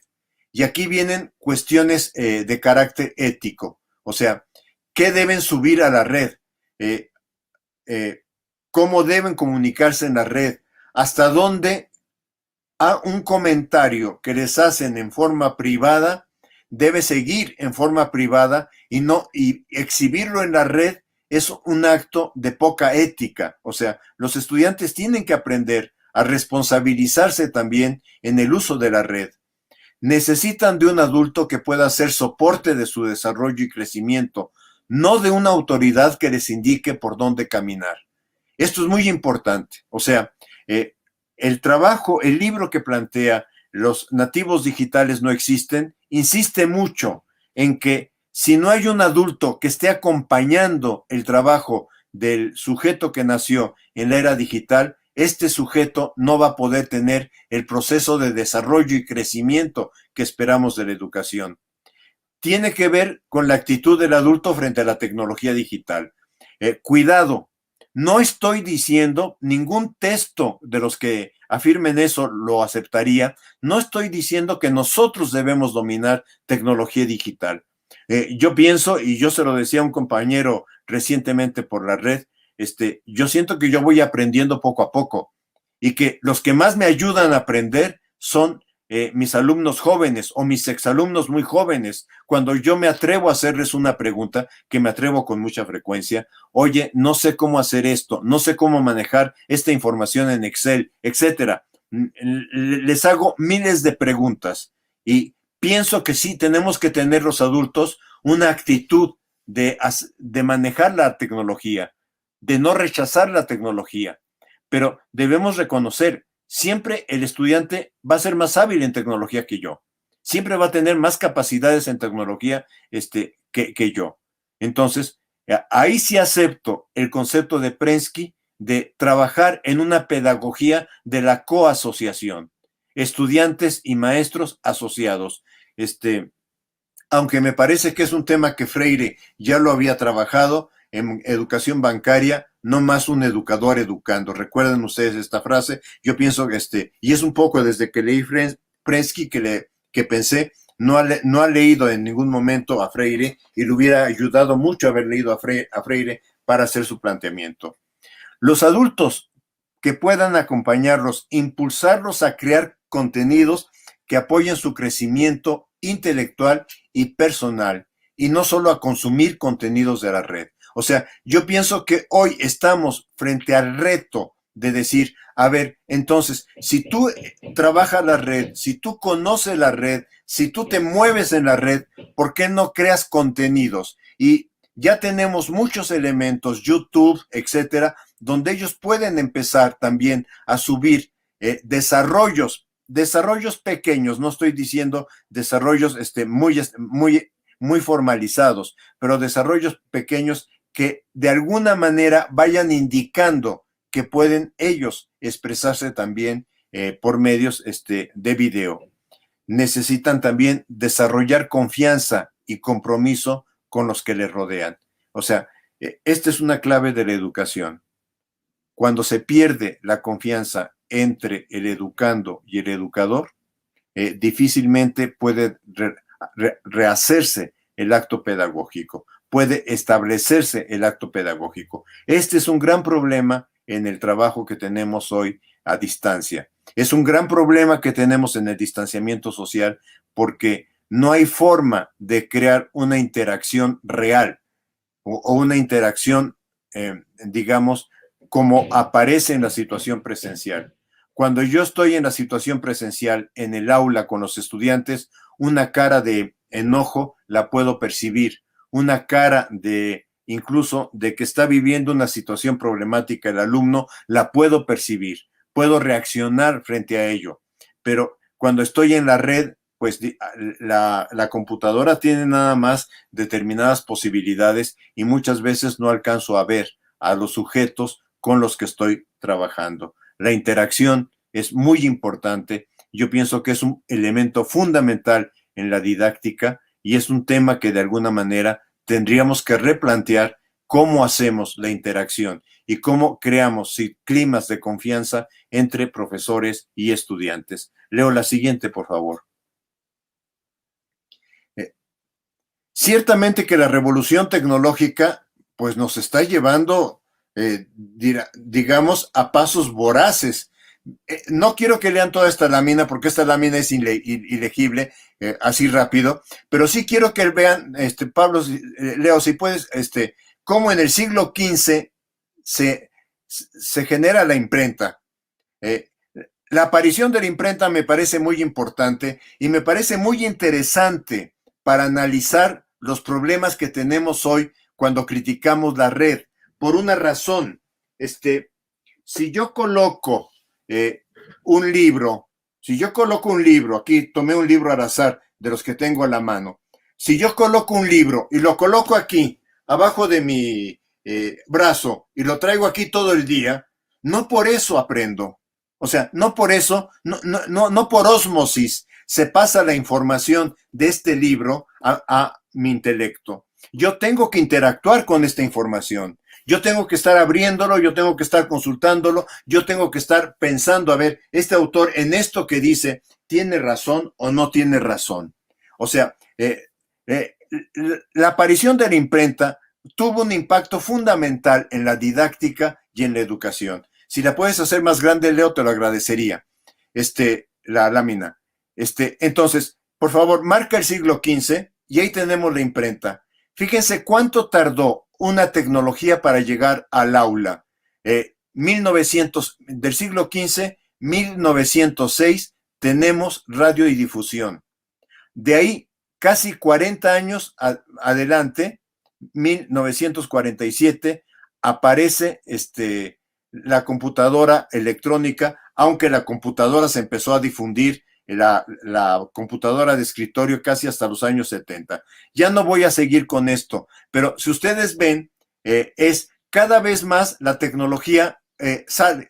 Y aquí vienen cuestiones de carácter ético, o sea, ¿qué deben subir a la red? ¿Cómo deben comunicarse en la red? ¿Hasta dónde un comentario que les hacen en forma privada debe seguir en forma privada y exhibirlo en la red es un acto de poca ética? O sea, los estudiantes tienen que aprender a responsabilizarse también en el uso de la red. necesitan de un adulto que pueda ser soporte de su desarrollo y crecimiento, no de una autoridad que les indique por dónde caminar. Esto es muy importante. O sea, el trabajo, el libro que plantea Los nativos digitales no existen, insiste mucho en que si no hay un adulto que esté acompañando el trabajo del sujeto que nació en la era digital, este sujeto no va a poder tener el proceso de desarrollo y crecimiento que esperamos de la educación. Tiene que ver con la actitud del adulto frente a la tecnología digital. Cuidado, no estoy diciendo, ningún texto de los que afirmen eso lo aceptaría, no estoy diciendo que nosotros debemos dominar tecnología digital. Yo pienso, y yo se lo decía a un compañero recientemente por la red, yo siento que yo voy aprendiendo poco a poco y que los que más me ayudan a aprender son mis alumnos jóvenes o mis exalumnos muy jóvenes, cuando yo me atrevo a hacerles una pregunta, que me atrevo con mucha frecuencia: oye, no sé cómo hacer esto, no sé cómo manejar esta información en Excel, etcétera. Les hago miles de preguntas y pienso que sí tenemos que tener los adultos una actitud de manejar la tecnología, de no rechazar la tecnología, pero debemos reconocer, siempre el estudiante va a ser más hábil en tecnología que yo, siempre va a tener más capacidades en tecnología que yo. Entonces, ahí sí acepto el concepto de Prensky de trabajar en una pedagogía de la coasociación, estudiantes y maestros asociados. Aunque me parece que es un tema que Freire ya lo había trabajado en educación bancaria, no más un educador educando. ¿Recuerdan ustedes esta frase? Yo pienso que y es un poco desde que leí Prensky que pensé, no ha leído en ningún momento a Freire y le hubiera ayudado mucho haber leído a Freire para hacer su planteamiento. Los adultos que puedan acompañarlos, impulsarlos a crear contenidos que apoyen su crecimiento intelectual y personal, y no solo a consumir contenidos de la red. O sea, yo pienso que hoy estamos frente al reto de decir, a ver, entonces, si tú trabajas la red, si tú conoces la red, si tú te mueves en la red, ¿por qué no creas contenidos? Y ya tenemos muchos elementos, YouTube, etcétera, donde ellos pueden empezar también a subir desarrollos pequeños, no estoy diciendo desarrollos muy formalizados, pero desarrollos pequeños que de alguna manera vayan indicando que pueden ellos expresarse también por medios de video. Necesitan también desarrollar confianza y compromiso con los que les rodean. O sea, esta es una clave de la educación. Cuando se pierde la confianza entre el educando y el educador, difícilmente puede rehacerse el acto pedagógico, puede establecerse el acto pedagógico. Este es un gran problema en el trabajo que tenemos hoy a distancia. Es un gran problema que tenemos en el distanciamiento social porque no hay forma de crear una interacción real o una interacción, digamos, como aparece en la situación presencial. Cuando yo estoy en la situación presencial, en el aula con los estudiantes, una cara de enojo la puedo percibir, una cara de incluso de que está viviendo una situación problemática el alumno, la puedo percibir, puedo reaccionar frente a ello. Pero cuando estoy en la red, pues la computadora tiene nada más determinadas posibilidades y muchas veces no alcanzo a ver a los sujetos con los que estoy trabajando. La interacción es muy importante. Yo pienso que es un elemento fundamental en la didáctica y es un tema que de alguna manera tendríamos que replantear cómo hacemos la interacción y cómo creamos climas de confianza entre profesores y estudiantes. Leo la siguiente, por favor. Ciertamente que la revolución tecnológica pues nos está llevando, digamos, a pasos voraces. No quiero que lean toda esta lámina porque esta lámina es ilegible así rápido, pero sí quiero que vean, Pablo, Leo, si puedes, cómo en el siglo XV se genera la imprenta. Eh, la aparición de la imprenta me parece muy importante y me parece muy interesante para analizar los problemas que tenemos hoy cuando criticamos la red. Por una razón, si yo coloco un libro, aquí tomé un libro al azar de los que tengo a la mano, si yo coloco un libro y lo coloco aquí, abajo de mi brazo, y lo traigo aquí todo el día, no por eso aprendo. O sea, no por eso, no por ósmosis se pasa la información de este libro a mi intelecto. Yo tengo que interactuar con esta información. Yo tengo que estar abriéndolo, yo tengo que estar consultándolo, yo tengo que estar pensando, a ver, este autor en esto que dice, ¿tiene razón o no tiene razón? O sea, la aparición de la imprenta tuvo un impacto fundamental en la didáctica y en la educación. Si la puedes hacer más grande, Leo, te lo agradecería. La lámina. Entonces, por favor, marca el siglo XV y ahí tenemos la imprenta. Fíjense cuánto tardó una tecnología para llegar al aula. 1900, del siglo XV, 1906, tenemos radio y difusión. De ahí, casi 40 años adelante, 1947, aparece la computadora electrónica, aunque la computadora se empezó a difundir, la computadora de escritorio casi hasta los años 70. Ya no voy a seguir con esto, pero si ustedes ven, es cada vez más la tecnología sale.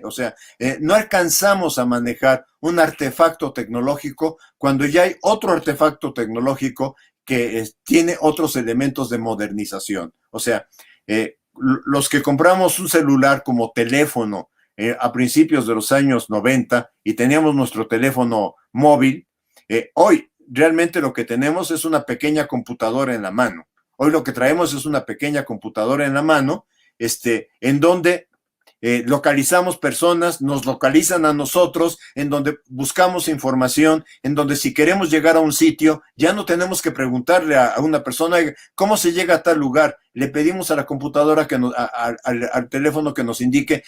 O sea, no alcanzamos a manejar un artefacto tecnológico cuando ya hay otro artefacto tecnológico que tiene otros elementos de modernización. O sea, los que compramos un celular como teléfono a principios de los años 90 y teníamos nuestro teléfono móvil, hoy realmente lo que tenemos es una pequeña computadora en la mano. Hoy lo que traemos es una pequeña computadora en la mano, en donde localizamos personas, nos localizan a nosotros, en donde buscamos información, en donde si queremos llegar a un sitio, ya no tenemos que preguntarle a una persona cómo se llega a tal lugar. Le pedimos a la computadora, al teléfono que nos indique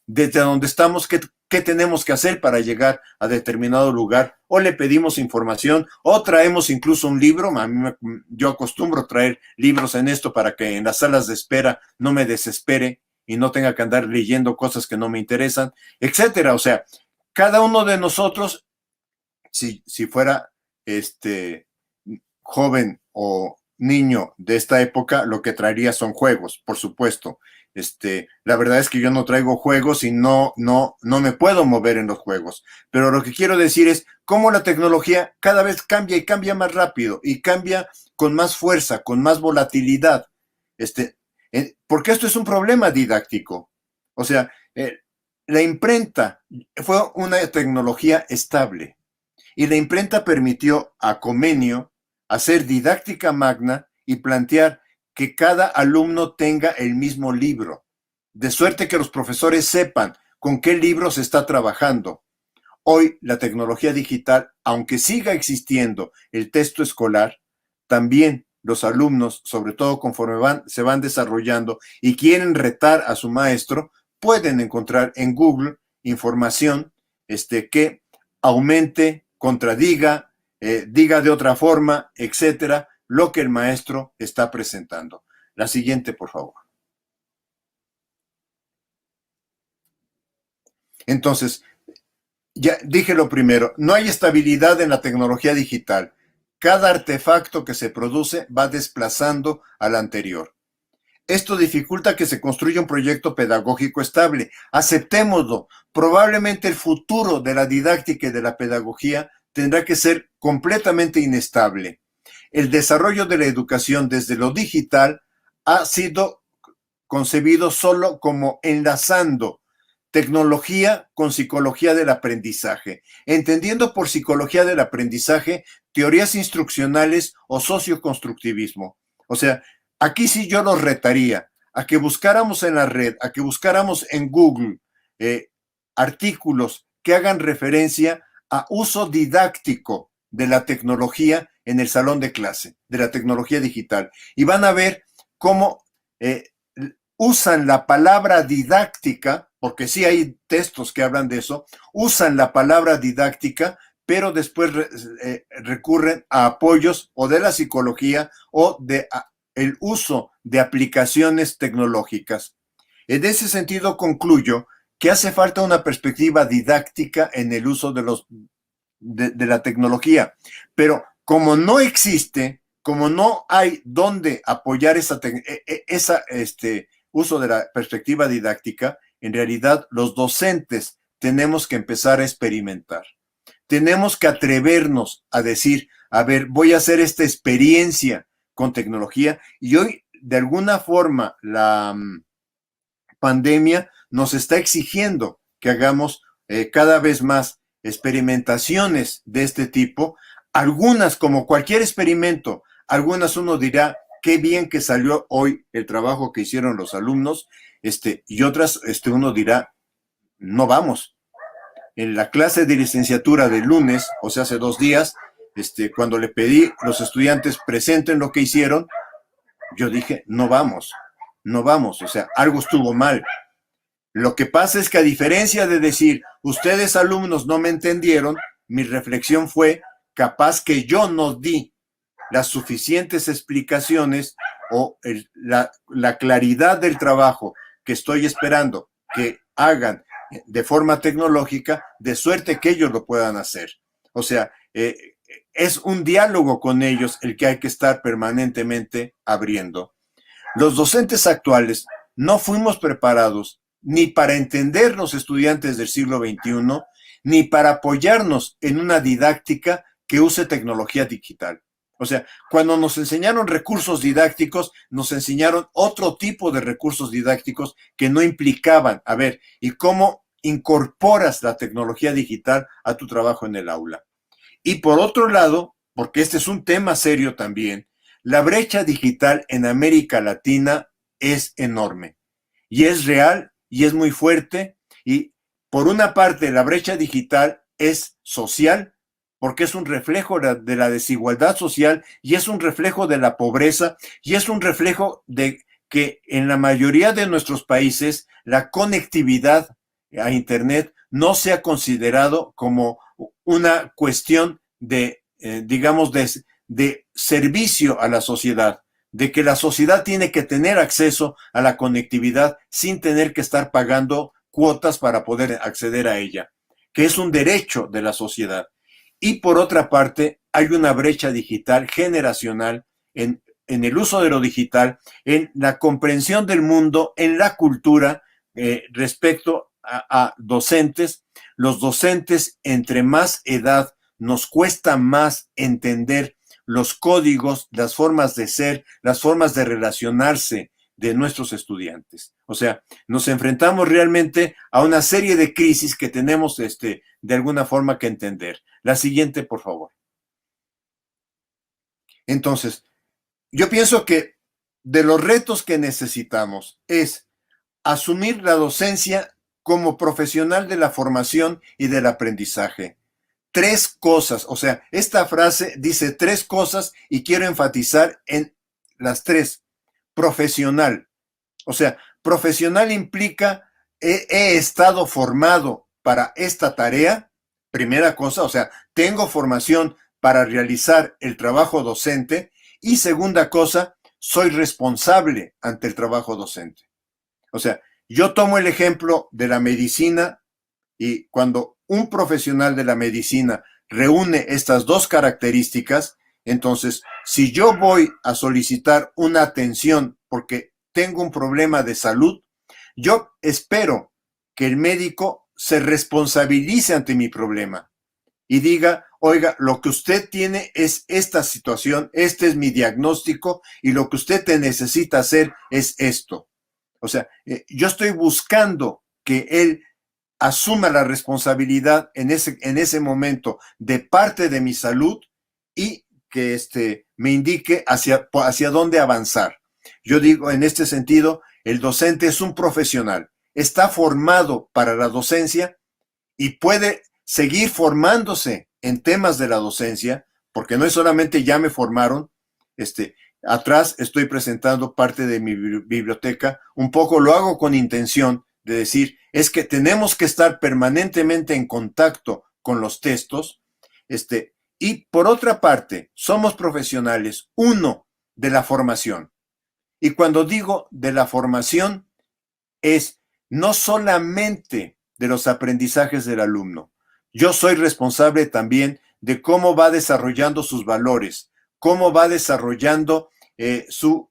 desde donde estamos, qué tenemos que hacer para llegar a determinado lugar, o le pedimos información, o traemos incluso un libro. Yo acostumbro traer libros en esto para que en las salas de espera no me desespere y no tenga que andar leyendo cosas que no me interesan, etcétera. O sea, cada uno de nosotros, si fuera joven o niño de esta época, lo que traería son juegos, por supuesto. La verdad es que yo no traigo juegos y no me puedo mover en los juegos. Pero lo que quiero decir es cómo la tecnología cada vez cambia y cambia más rápido y cambia con más fuerza, con más volatilidad. Porque esto es un problema didáctico. O sea, la imprenta fue una tecnología estable y la imprenta permitió a Comenio hacer didáctica magna y plantear que cada alumno tenga el mismo libro, de suerte que los profesores sepan con qué libro se está trabajando. Hoy la tecnología digital, aunque siga existiendo el texto escolar, también los alumnos, sobre todo conforme se van desarrollando y quieren retar a su maestro, pueden encontrar en Google información que aumente, contradiga, diga de otra forma, etcétera, lo que el maestro está presentando. La siguiente, por favor. Entonces, ya dije lo primero, no hay estabilidad en la tecnología digital. Cada artefacto que se produce va desplazando al anterior. Esto dificulta que se construya un proyecto pedagógico estable. Aceptémoslo. Probablemente el futuro de la didáctica y de la pedagogía tendrá que ser completamente inestable. El desarrollo de la educación desde lo digital ha sido concebido solo como enlazando tecnología con psicología del aprendizaje, entendiendo por psicología del aprendizaje teorías instruccionales o socioconstructivismo. O sea, aquí sí yo los retaría a que buscáramos en la red, a que buscáramos en Google artículos que hagan referencia a uso didáctico de la tecnología en el salón de clase, de la tecnología digital. Y van a ver cómo usan la palabra didáctica porque sí hay textos que hablan de eso, usan la palabra didáctica, pero después recurren a apoyos o de la psicología o de el uso de aplicaciones tecnológicas. En ese sentido concluyo que hace falta una perspectiva didáctica en el uso de la tecnología, pero como no existe, como no hay dónde apoyar esa uso de la perspectiva didáctica, en realidad los docentes tenemos que empezar a experimentar. Tenemos que atrevernos a decir, a ver, voy a hacer esta experiencia con tecnología, y hoy de alguna forma la pandemia nos está exigiendo que hagamos cada vez más experimentaciones de este tipo, algunas como cualquier experimento, algunas uno dirá, qué bien que salió hoy el trabajo que hicieron los alumnos, y otras uno dirá, no vamos. En la clase de licenciatura del lunes, o sea, hace 2 días, cuando le pedí a los estudiantes presenten lo que hicieron, yo dije, no vamos, no vamos, o sea, algo estuvo mal. Lo que pasa es que a diferencia de decir, ustedes alumnos no me entendieron, mi reflexión fue, capaz que yo no di las suficientes explicaciones o la claridad del trabajo que estoy esperando que hagan de forma tecnológica, de suerte que ellos lo puedan hacer. O sea, es un diálogo con ellos el que hay que estar permanentemente abriendo. Los docentes actuales no fuimos preparados ni para entender los estudiantes del siglo XXI, ni para apoyarnos en una didáctica que use tecnología digital. O sea, cuando nos enseñaron recursos didácticos, nos enseñaron otro tipo de recursos didácticos que no implicaban, a ver, ¿y cómo incorporas la tecnología digital a tu trabajo en el aula? Y por otro lado, porque este es un tema serio también, la brecha digital en América Latina es enorme y es real y es muy fuerte. Y por una parte, la brecha digital es social, porque es un reflejo de la desigualdad social y es un reflejo de la pobreza y es un reflejo de que en la mayoría de nuestros países la conectividad a Internet no se ha considerado como una cuestión digamos, de servicio a la sociedad, de que la sociedad tiene que tener acceso a la conectividad sin tener que estar pagando cuotas para poder acceder a ella, que es un derecho de la sociedad. Y por otra parte, hay una brecha digital generacional en el uso de lo digital, en la comprensión del mundo, en la cultura, respecto a docentes. Los docentes, entre más edad, nos cuesta más entender los códigos, las formas de ser, las formas de relacionarse de nuestros estudiantes. O sea, nos enfrentamos realmente a una serie de crisis que tenemos de alguna forma que entender. La siguiente, por favor. Entonces, yo pienso que de los retos que necesitamos es asumir la docencia como profesional de la formación y del aprendizaje. 3 cosas, o sea, esta frase dice 3 cosas y quiero enfatizar en las 3. Profesional, o sea, profesional implica he estado formado para esta tarea, primera cosa, o sea, tengo formación para realizar el trabajo docente, y segunda cosa, soy responsable ante el trabajo docente. O sea, yo tomo el ejemplo de la medicina, y cuando un profesional de la medicina reúne estas 2 características, entonces, si yo voy a solicitar una atención porque tengo un problema de salud, yo espero que el médico se responsabilice ante mi problema y diga, oiga, lo que usted tiene es esta situación, este es mi diagnóstico y lo que usted te necesita hacer es esto. O sea, yo estoy buscando que él asuma la responsabilidad en ese momento de parte de mi salud y que me indique hacia dónde avanzar. Yo digo, en este sentido, el docente es un profesional, está formado para la docencia y puede seguir formándose en temas de la docencia, porque no es solamente ya me formaron, atrás estoy presentando parte de mi biblioteca, un poco lo hago con intención de decir, es que tenemos que estar permanentemente en contacto con los textos, y por otra parte, somos profesionales, uno, de la formación. Y cuando digo de la formación, es no solamente de los aprendizajes del alumno. Yo soy responsable también de cómo va desarrollando sus valores, cómo va desarrollando su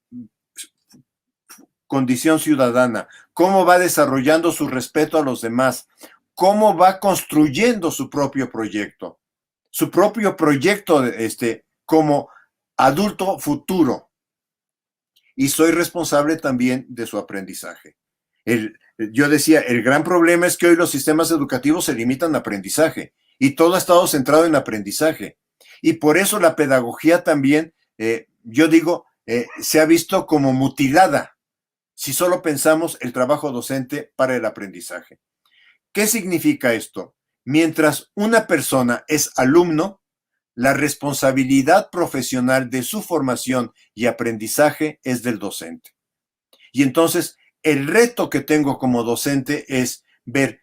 condición ciudadana, cómo va desarrollando su respeto a los demás, cómo va construyendo su propio proyecto como adulto futuro. Y soy responsable también de su aprendizaje. Yo decía, el gran problema es que hoy los sistemas educativos se limitan a aprendizaje y todo ha estado centrado en aprendizaje. Y por eso la pedagogía también, yo digo, se ha visto como mutilada si solo pensamos el trabajo docente para el aprendizaje. ¿Qué significa esto? Mientras una persona es alumno, la responsabilidad profesional de su formación y aprendizaje es del docente. Y entonces, el reto que tengo como docente es ver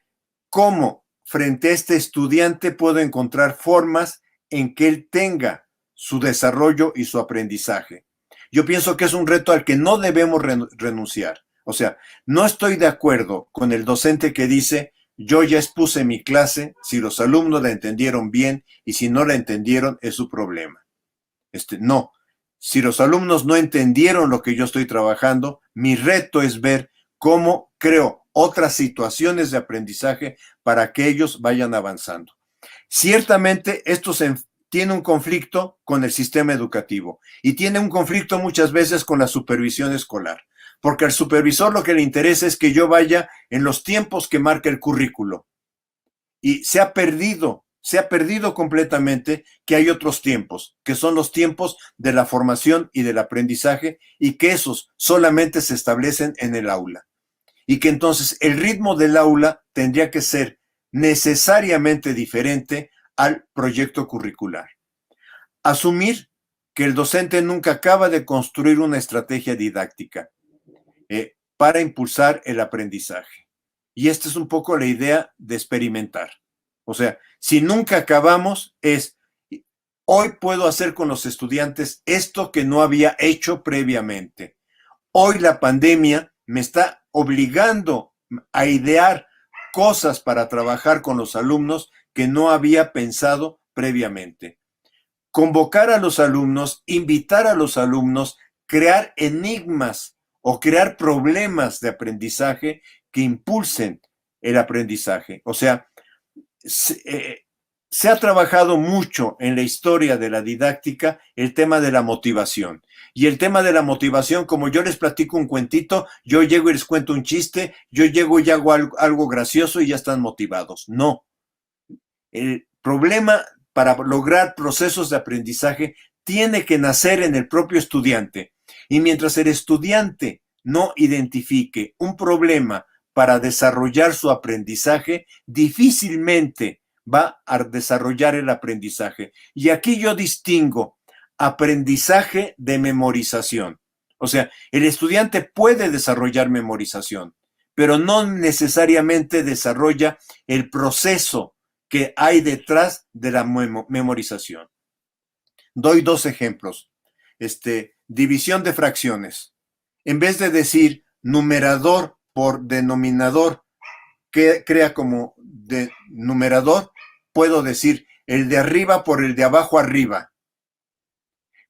cómo frente a este estudiante puedo encontrar formas en que él tenga su desarrollo y su aprendizaje. Yo pienso que es un reto al que no debemos renunciar. O sea, no estoy de acuerdo con el docente que dice, yo ya expuse mi clase, si los alumnos la entendieron bien y si no la entendieron es su problema. No, si los alumnos no entendieron lo que yo estoy trabajando, mi reto es ver cómo creo otras situaciones de aprendizaje para que ellos vayan avanzando. Ciertamente esto tiene un conflicto con el sistema educativo y tiene un conflicto muchas veces con la supervisión escolar, porque al supervisor lo que le interesa es que yo vaya en los tiempos que marca el currículo y se ha perdido completamente que hay otros tiempos, que son los tiempos de la formación y del aprendizaje y que esos solamente se establecen en el aula. Y que entonces el ritmo del aula tendría que ser necesariamente diferente al proyecto curricular. Asumir que el docente nunca acaba de construir una estrategia didáctica para impulsar el aprendizaje. Y esta es un poco la idea de experimentar. O sea, si nunca acabamos, hoy puedo hacer con los estudiantes esto que no había hecho previamente. Hoy la pandemia me está obligando a idear cosas para trabajar con los alumnos que no había pensado previamente. Convocar a los alumnos, invitar a los alumnos, crear enigmas o crear problemas de aprendizaje que impulsen el aprendizaje. O sea, se ha trabajado mucho en la historia de la didáctica el tema de la motivación. Y el tema de la motivación, como yo les platico un cuentito, yo llego y les cuento un chiste, yo llego y hago algo gracioso y ya están motivados. No. El problema para lograr procesos de aprendizaje tiene que nacer en el propio estudiante. Y mientras el estudiante no identifique un problema para desarrollar su aprendizaje, difícilmente va a desarrollar el aprendizaje. Y aquí yo distingo aprendizaje de memorización. O sea, el estudiante puede desarrollar memorización, pero no necesariamente desarrolla el proceso que hay detrás de la memorización. Doy dos ejemplos. División de fracciones. En vez de decir numerador por denominador, que crea como numerador, puedo decir el de arriba por el de abajo arriba.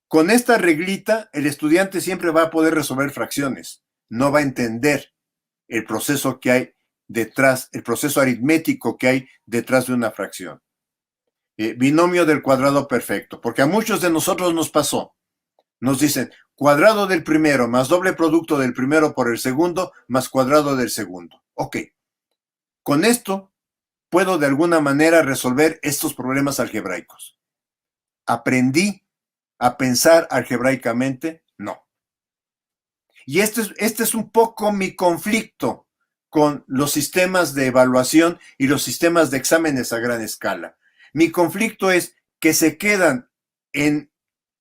Con esta reglita, el estudiante siempre va a poder resolver fracciones. No va a entender el proceso que hay detrás, el proceso aritmético que hay detrás de una fracción. Binomio del cuadrado perfecto, porque a muchos de nosotros nos pasó. Nos dicen cuadrado del primero más doble producto del primero por el segundo más cuadrado del segundo. Ok. Con esto puedo de alguna manera resolver estos problemas algebraicos. ¿Aprendí a pensar algebraicamente? No. Y este es un poco mi conflicto con los sistemas de evaluación y los sistemas de exámenes a gran escala. Mi conflicto es que se quedan en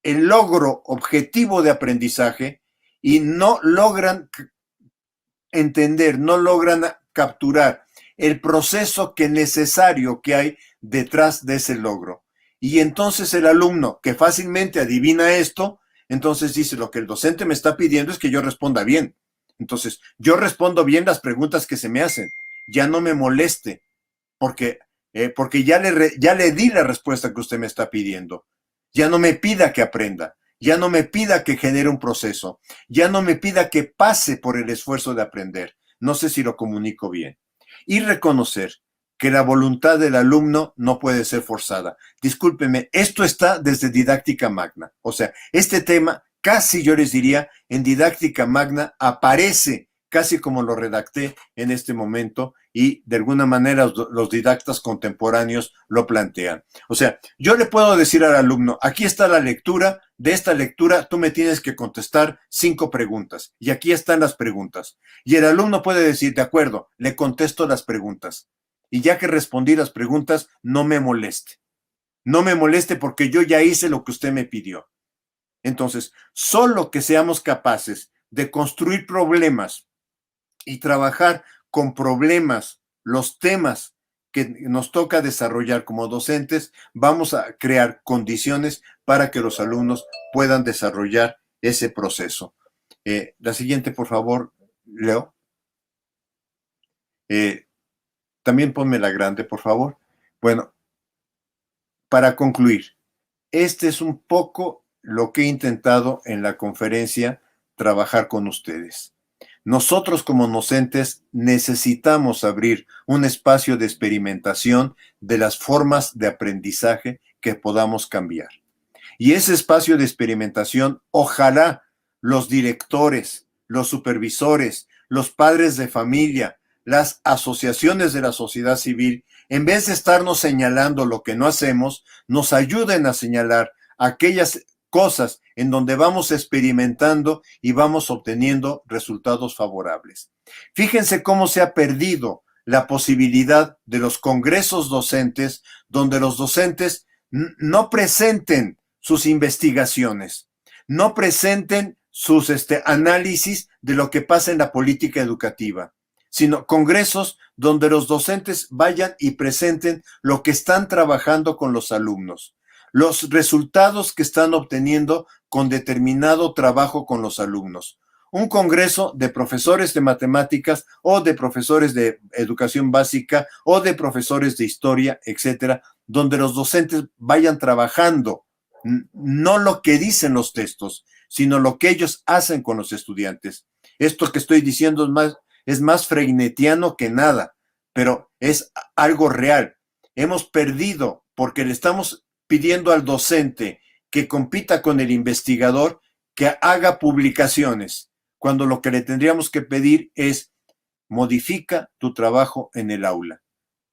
el logro objetivo de aprendizaje y no logran entender, no logran capturar el proceso necesario que hay detrás de ese logro. Y entonces el alumno que fácilmente adivina esto, entonces dice, lo que el docente me está pidiendo es que yo responda bien. Entonces, yo respondo bien las preguntas que se me hacen. Ya no me moleste, porque ya le di la respuesta que usted me está pidiendo. Ya no me pida que aprenda. Ya no me pida que genere un proceso. Ya no me pida que pase por el esfuerzo de aprender. No sé si lo comunico bien. Y reconocer que la voluntad del alumno no puede ser forzada. Discúlpeme, esto está desde Didáctica Magna. O sea, este tema, casi yo les diría, en Didáctica Magna aparece casi como lo redacté en este momento y de alguna manera los didactas contemporáneos lo plantean. O sea, yo le puedo decir al alumno, aquí está la lectura, de esta lectura tú me tienes que contestar 5 preguntas y aquí están las preguntas. Y el alumno puede decir, de acuerdo, le contesto las preguntas. Y ya que respondí las preguntas, no me moleste. No me moleste porque yo ya hice lo que usted me pidió. Entonces, solo que seamos capaces de construir problemas y trabajar con problemas, los temas que nos toca desarrollar como docentes, vamos a crear condiciones para que los alumnos puedan desarrollar ese proceso. La siguiente, por favor, Leo. También ponme la grande, por favor. Bueno, para concluir, este es un poco lo que he intentado en la conferencia trabajar con ustedes. Nosotros como docentes necesitamos abrir un espacio de experimentación de las formas de aprendizaje que podamos cambiar. Y ese espacio de experimentación, ojalá los directores, los supervisores, los padres de familia, las asociaciones de la sociedad civil, en vez de estarnos señalando lo que no hacemos, nos ayuden a señalar aquellas cosas en donde vamos experimentando y vamos obteniendo resultados favorables. Fíjense cómo se ha perdido la posibilidad de los congresos docentes, donde los docentes no presenten sus investigaciones, no presenten sus análisis de lo que pasa en la política educativa, sino congresos donde los docentes vayan y presenten lo que están trabajando con los alumnos, los resultados que están obteniendo con determinado trabajo con los alumnos. Un congreso de profesores de matemáticas o de profesores de educación básica o de profesores de historia, etcétera, donde los docentes vayan trabajando no lo que dicen los textos, sino lo que ellos hacen con los estudiantes. Esto que estoy diciendo es más fregnetiano que nada, pero es algo real. Hemos perdido porque le estamos pidiendo al docente que compita con el investigador, que haga publicaciones, cuando lo que le tendríamos que pedir es modifica tu trabajo en el aula.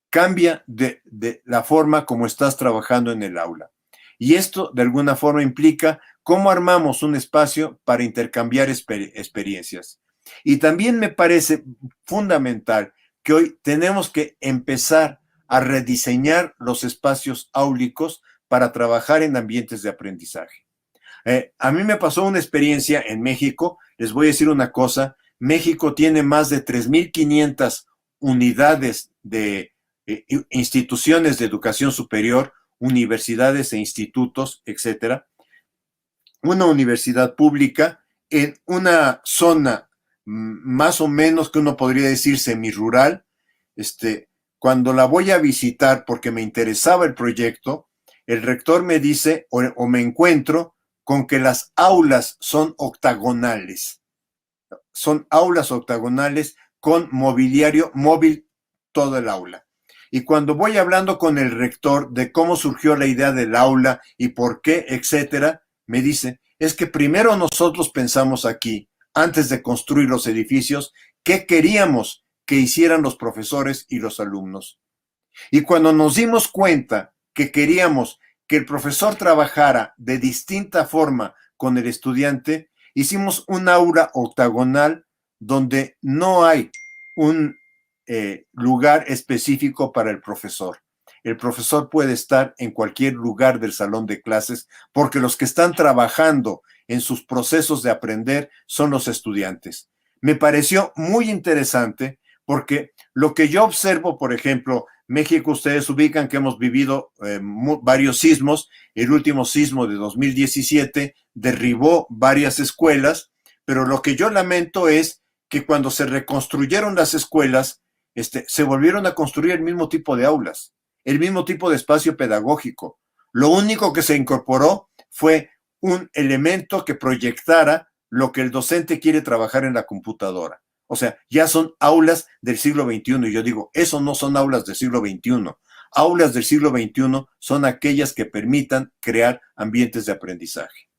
Cambia de la forma como estás trabajando en el aula. Y esto de alguna forma implica cómo armamos un espacio para intercambiar experiencias. Y también me parece fundamental que hoy tenemos que empezar a rediseñar los espacios áulicos para trabajar en ambientes de aprendizaje. A mí me pasó una experiencia en México, les voy a decir una cosa, México tiene más de 3,500 unidades de instituciones de educación superior, universidades e institutos, etcétera. Una universidad pública en una zona más o menos que uno podría decir semirural. Cuando la voy a visitar porque me interesaba el proyecto, el rector me dice o me encuentro con que las aulas son octagonales. Son aulas octagonales con mobiliario móvil todo el aula. Y cuando voy hablando con el rector de cómo surgió la idea del aula y por qué, etcétera, me dice, es que primero nosotros pensamos aquí, antes de construir los edificios, qué queríamos que hicieran los profesores y los alumnos. Y cuando nos dimos cuenta que queríamos que el profesor trabajara de distinta forma con el estudiante, hicimos un aula octagonal donde no hay un lugar específico para el profesor. El profesor puede estar en cualquier lugar del salón de clases porque los que están trabajando en sus procesos de aprender son los estudiantes. Me pareció muy interesante porque lo que yo observo, por ejemplo, México, ustedes ubican que hemos vivido varios sismos. El último sismo de 2017 derribó varias escuelas, pero lo que yo lamento es que cuando se reconstruyeron las escuelas, se volvieron a construir el mismo tipo de aulas, el mismo tipo de espacio pedagógico. Lo único que se incorporó fue un elemento que proyectara lo que el docente quiere trabajar en la computadora. O sea, ya son aulas del siglo XXI. Y yo digo, eso no son aulas del siglo XXI. Aulas del siglo XXI son aquellas que permitan crear ambientes de aprendizaje.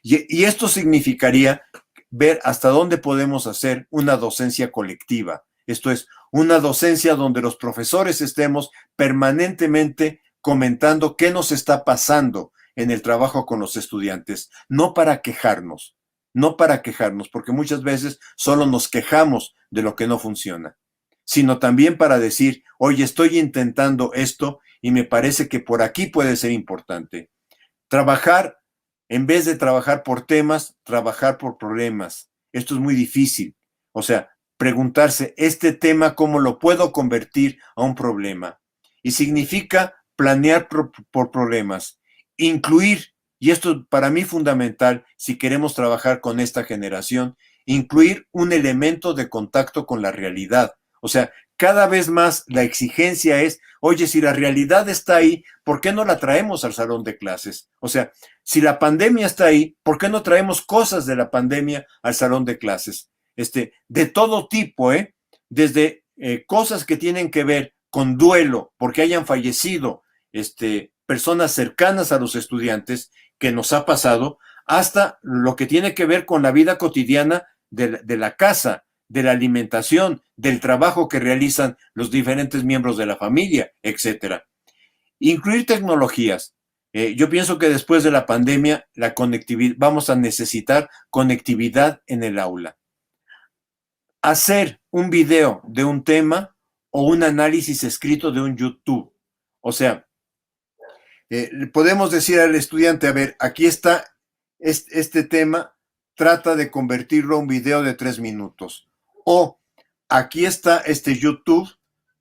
Y esto significaría ver hasta dónde podemos hacer una docencia colectiva. Esto es, una docencia donde los profesores estemos permanentemente comentando qué nos está pasando en el trabajo con los estudiantes, no para quejarnos, no para quejarnos, porque muchas veces solo nos quejamos de lo que no funciona, sino también para decir, oye, estoy intentando esto y me parece que por aquí puede ser importante. Trabajar, en vez de trabajar por temas, trabajar por problemas. Esto es muy difícil. O sea, preguntarse, este tema, ¿cómo lo puedo convertir a un problema? Y significa planear por problemas, incluir, y esto para mí es fundamental si queremos trabajar con esta generación, incluir un elemento de contacto con la realidad. O sea, cada vez más la exigencia es, oye, si la realidad está ahí, ¿por qué no la traemos al salón de clases? O sea, si la pandemia está ahí, ¿por qué no traemos cosas de la pandemia al salón de clases? De todo tipo, desde cosas que tienen que ver con duelo, porque hayan fallecido personas cercanas a los estudiantes, que nos ha pasado, hasta lo que tiene que ver con la vida cotidiana de la casa, de la alimentación, del trabajo que realizan los diferentes miembros de la familia, etcétera. Incluir tecnologías. Yo pienso que después de la pandemia, la conectividad, vamos a necesitar conectividad en el aula. Hacer un video de un tema o un análisis escrito de un YouTube. O sea, podemos decir al estudiante, a ver, aquí está este tema, trata de convertirlo a un video de 3 minutos. O aquí está este YouTube,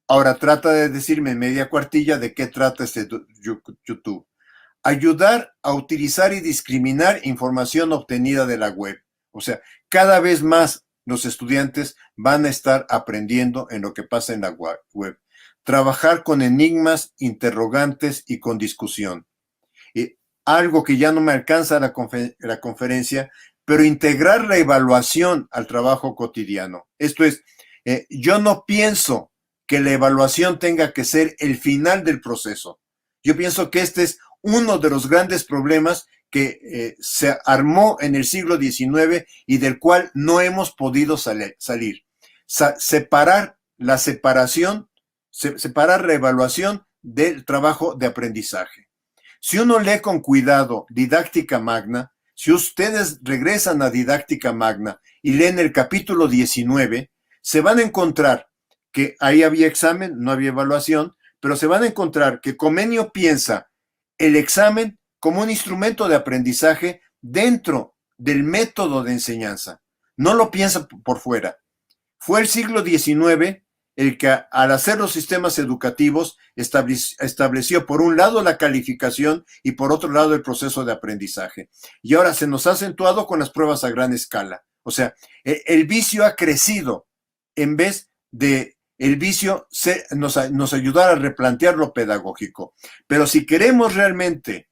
ahora trata de decirme en media cuartilla de qué trata este YouTube. Ayudar a utilizar y discriminar información obtenida de la web. O sea, cada vez más los estudiantes van a estar aprendiendo en lo que pasa en la web. Trabajar con enigmas, interrogantes y con discusión. Algo que ya no me alcanza la conferencia, pero integrar la evaluación al trabajo cotidiano. Esto es, yo no pienso que la evaluación tenga que ser el final del proceso. Yo pienso que este es uno de los grandes problemas que se armó en el siglo XIX y del cual no hemos podido salir. Separar la separación, separar la evaluación del trabajo de aprendizaje. Si uno lee con cuidado Didáctica Magna, si ustedes regresan a Didáctica Magna y leen el capítulo 19, se van a encontrar que ahí había examen, no había evaluación, pero se van a encontrar que Comenio piensa el examen como un instrumento de aprendizaje dentro del método de enseñanza. No lo piensa por fuera. Fue el siglo XIX el que al hacer los sistemas educativos estableció por un lado la calificación y por otro lado el proceso de aprendizaje. Y ahora se nos ha acentuado con las pruebas a gran escala. O sea, el vicio ha crecido en vez de el vicio nos ayudar a replantear lo pedagógico. Pero si queremos realmente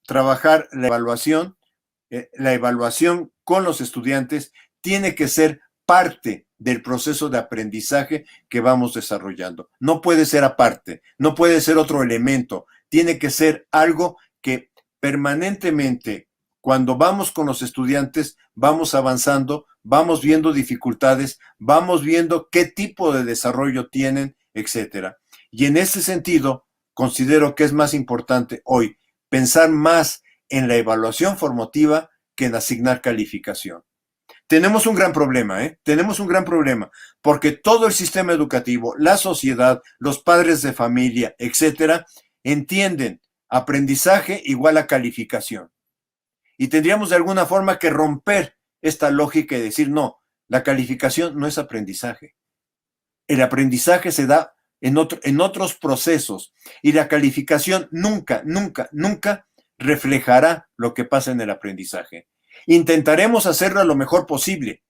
trabajar la evaluación con los estudiantes tiene que ser parte del proceso de aprendizaje que vamos desarrollando. No puede ser aparte, no puede ser otro elemento, tiene que ser algo que permanentemente, cuando vamos con los estudiantes, vamos avanzando, vamos viendo dificultades, vamos viendo qué tipo de desarrollo tienen, etcétera. Y en ese sentido, considero que es más importante hoy pensar más en la evaluación formativa que en asignar calificación. Tenemos un gran problema, tenemos un gran problema, porque todo el sistema educativo, la sociedad, los padres de familia, etcétera, entienden aprendizaje igual a calificación. Y tendríamos de alguna forma que romper esta lógica y decir, no, la calificación no es aprendizaje. El aprendizaje se da en otros procesos y la calificación nunca, nunca, nunca reflejará lo que pasa en el aprendizaje. Intentaremos hacerlo lo mejor posible,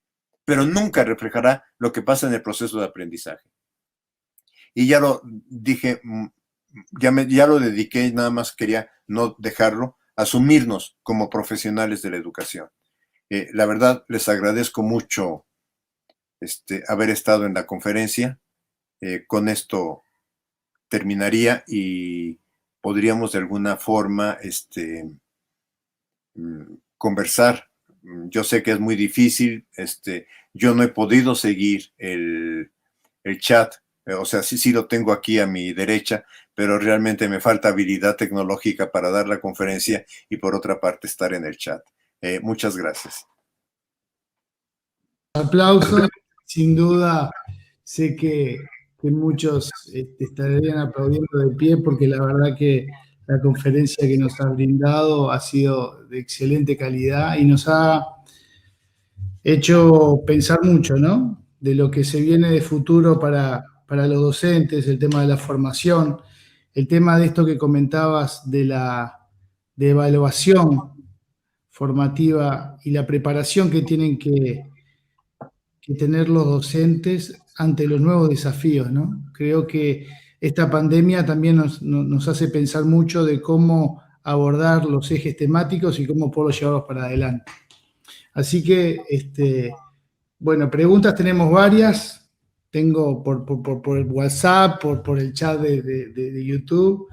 pero nunca reflejará lo que pasa en el proceso de aprendizaje. Y ya lo dije, ya lo dediqué, nada más quería no dejarlo, asumirnos como profesionales de la educación. La verdad, les agradezco mucho haber estado en la conferencia. Con esto terminaría y podríamos de alguna forma conversar. Yo sé que es muy difícil, yo no he podido seguir el chat, o sea, sí lo tengo aquí a mi derecha, pero realmente me falta habilidad tecnológica para dar la conferencia y por otra parte estar en el chat. Muchas gracias. Aplausos, sin duda sé que muchos estarían aplaudiendo de pie porque la verdad que la conferencia que nos ha brindado ha sido de excelente calidad y nos ha hecho pensar mucho, ¿no? De lo que se viene de futuro para los docentes, el tema de la formación, el tema de esto que comentabas de evaluación formativa y la preparación que tienen que tener los docentes ante los nuevos desafíos, ¿no? Creo que esta pandemia también nos hace pensar mucho de cómo abordar los ejes temáticos y cómo poder llevarlos para adelante. Así que, bueno, preguntas tenemos varias. Tengo por el WhatsApp, por el chat de YouTube,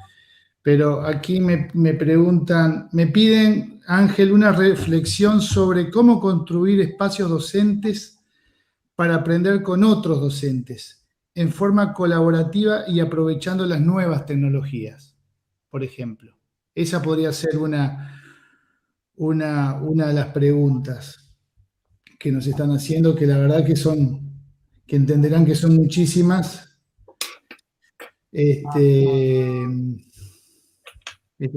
pero aquí me preguntan, me piden, Ángel, una reflexión sobre cómo construir espacios docentes para aprender con otros docentes en forma colaborativa y aprovechando las nuevas tecnologías, por ejemplo. Esa podría ser una de las preguntas que nos están haciendo, que la verdad que entenderán que son muchísimas. Esta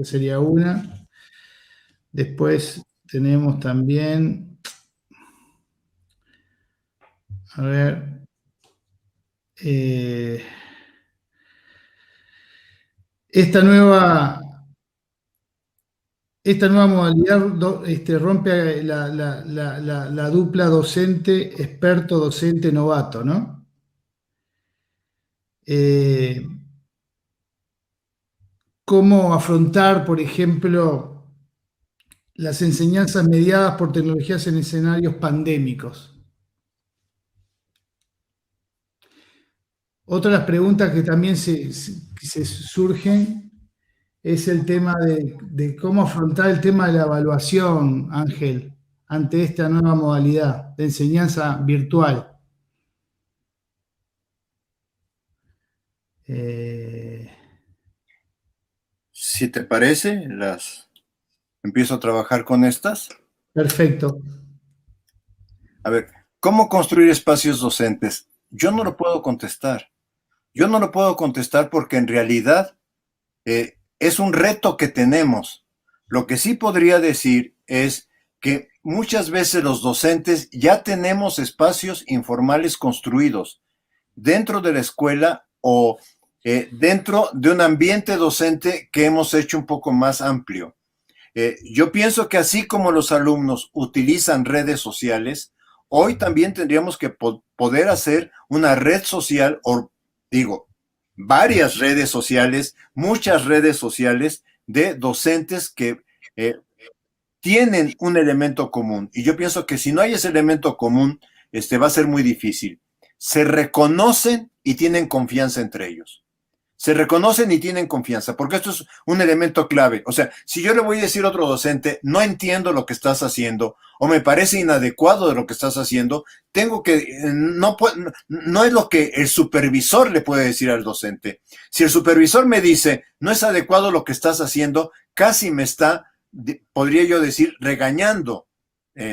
sería una. Después tenemos también, a ver, esta nueva modalidad rompe la dupla docente, experto, docente, novato, ¿no? ¿Cómo afrontar, por ejemplo, las enseñanzas mediadas por tecnologías en escenarios pandémicos? Otra de las preguntas que también se surgen es el tema de cómo afrontar el tema de la evaluación, Ángel, ante esta nueva modalidad de enseñanza virtual. Si te parece, empiezo a trabajar con estas. Perfecto. A ver, ¿cómo construir espacios docentes? Yo no lo puedo contestar. Yo no lo puedo contestar porque en realidad es un reto que tenemos. Lo que sí podría decir es que muchas veces los docentes ya tenemos espacios informales construidos dentro de la escuela o dentro de un ambiente docente que hemos hecho un poco más amplio. Yo pienso que así como los alumnos utilizan redes sociales, hoy también tendríamos que poder hacer una red social, o digo, varias redes sociales, muchas redes sociales de docentes que tienen un elemento común. Y yo pienso que si no hay ese elemento común, va a ser muy difícil. Se reconocen y tienen confianza entre ellos. Se reconocen y tienen confianza, porque esto es un elemento clave. O sea, si yo le voy a decir a otro docente, no entiendo lo que estás haciendo, o me parece inadecuado de lo que estás haciendo, tengo que, no es lo que el supervisor le puede decir al docente. Si el supervisor me dice, no es adecuado lo que estás haciendo, casi me está, podría yo decir, regañando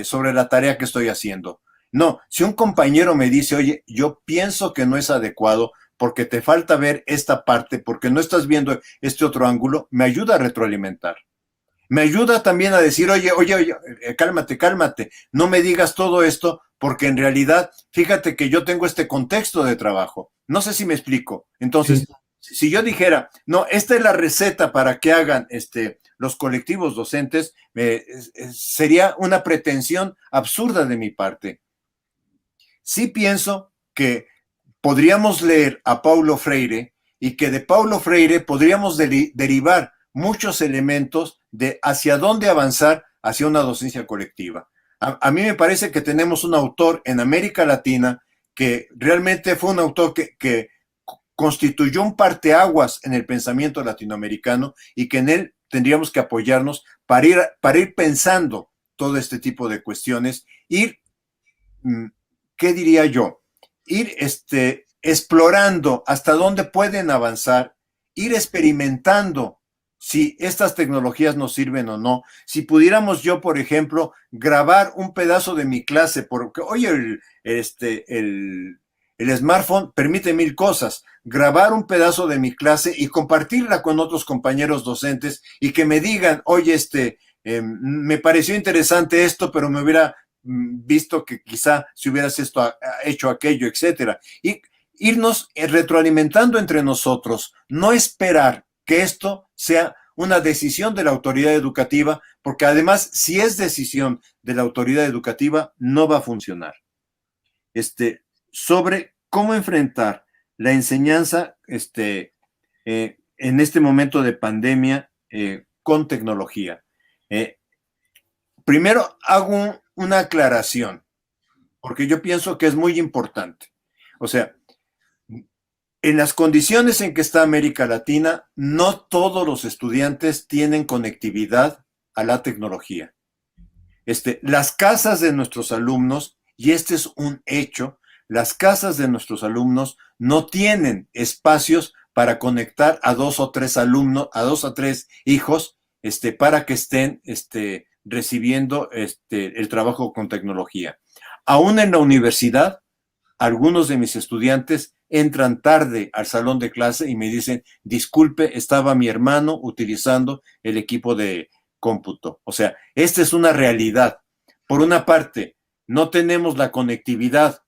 sobre la tarea que estoy haciendo. No, si un compañero me dice, oye, yo pienso que no es adecuado, porque te falta ver esta parte, porque no estás viendo este otro ángulo, me ayuda a retroalimentar. Me ayuda también a decir, oye, cálmate, no me digas todo esto, porque en realidad, fíjate que yo tengo este contexto de trabajo. No sé si me explico. Entonces, sí, si yo dijera, no, esta es la receta para que hagan los colectivos docentes, sería una pretensión absurda de mi parte. Sí pienso que podríamos leer a Paulo Freire y que de Paulo Freire podríamos derivar muchos elementos de hacia dónde avanzar hacia una docencia colectiva. A mí me parece que tenemos un autor en América Latina que realmente fue un autor que constituyó un parteaguas en el pensamiento latinoamericano y que en él tendríamos que apoyarnos para ir pensando todo este tipo de cuestiones, ¿qué diría yo? Ir explorando hasta dónde pueden avanzar, ir experimentando si estas tecnologías nos sirven o no. Si pudiéramos yo, por ejemplo, grabar un pedazo de mi clase, porque oye, el smartphone permite mil cosas, grabar un pedazo de mi clase y compartirla con otros compañeros docentes y que me digan, oye, me pareció interesante esto, pero me hubiera visto que quizá si hubieras hecho aquello, etcétera. Y irnos retroalimentando entre nosotros, no esperar que esto sea una decisión de la autoridad educativa, porque además, si es decisión de la autoridad educativa, no va a funcionar. Sobre cómo enfrentar la enseñanza en este momento de pandemia con tecnología. Primero hago una aclaración, porque yo pienso que es muy importante. O sea, en las condiciones en que está América Latina, no todos los estudiantes tienen conectividad a la tecnología. Las casas de nuestros alumnos, y este es un hecho, las casas de nuestros alumnos no tienen espacios para conectar a 2 o 3 alumnos, a 2 o 3 hijos, para que estén recibiendo el trabajo con tecnología. Aún en la universidad, algunos de mis estudiantes entran tarde al salón de clase y me dicen, disculpe, estaba mi hermano utilizando el equipo de cómputo. O sea, esta es una realidad. Por una parte, no tenemos la conectividad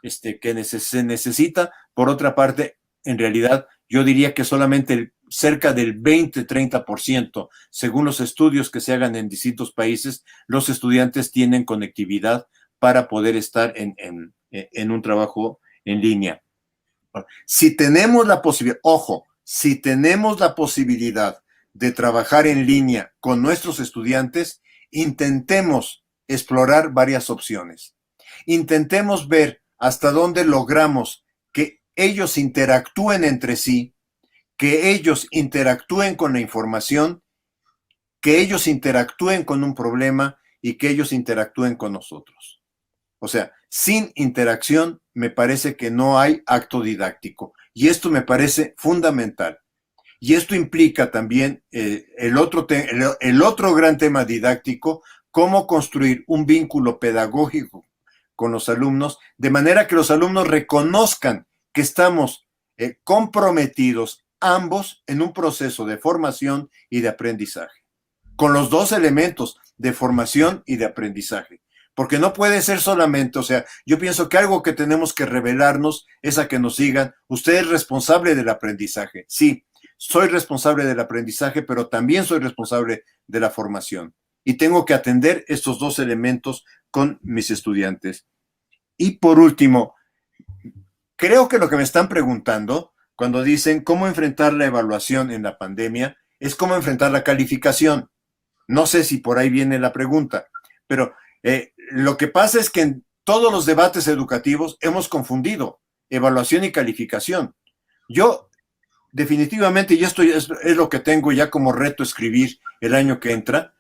que se necesita. Por otra parte, en realidad, yo diría que solamente cerca del 20-30%, según los estudios que se hagan en distintos países, los estudiantes tienen conectividad para poder estar en un trabajo en línea. Si tenemos la posibilidad, ojo, si tenemos la posibilidad de trabajar en línea con nuestros estudiantes, intentemos explorar varias opciones. Intentemos ver hasta dónde logramos que ellos interactúen entre sí, que ellos interactúen con la información, que ellos interactúen con un problema y que ellos interactúen con nosotros. O sea, sin interacción me parece que no hay acto didáctico y esto me parece fundamental. Y esto implica también el otro gran tema didáctico, cómo construir un vínculo pedagógico con los alumnos, de manera que los alumnos reconozcan que estamos comprometidos ambos en un proceso de formación y de aprendizaje, con los dos elementos de formación y de aprendizaje. Porque no puede ser solamente, o sea, yo pienso que algo que tenemos que revelarnos es a que nos digan, usted es responsable del aprendizaje. Sí, soy responsable del aprendizaje, pero también soy responsable de la formación. Y tengo que atender estos dos elementos con mis estudiantes. Y por último, creo que lo que me están preguntando cuando dicen cómo enfrentar la evaluación en la pandemia es cómo enfrentar la calificación. No sé si por ahí viene la pregunta, pero lo que pasa es que en todos los debates educativos hemos confundido evaluación y calificación. Yo definitivamente, y esto es lo que tengo ya como reto escribir el año que entra,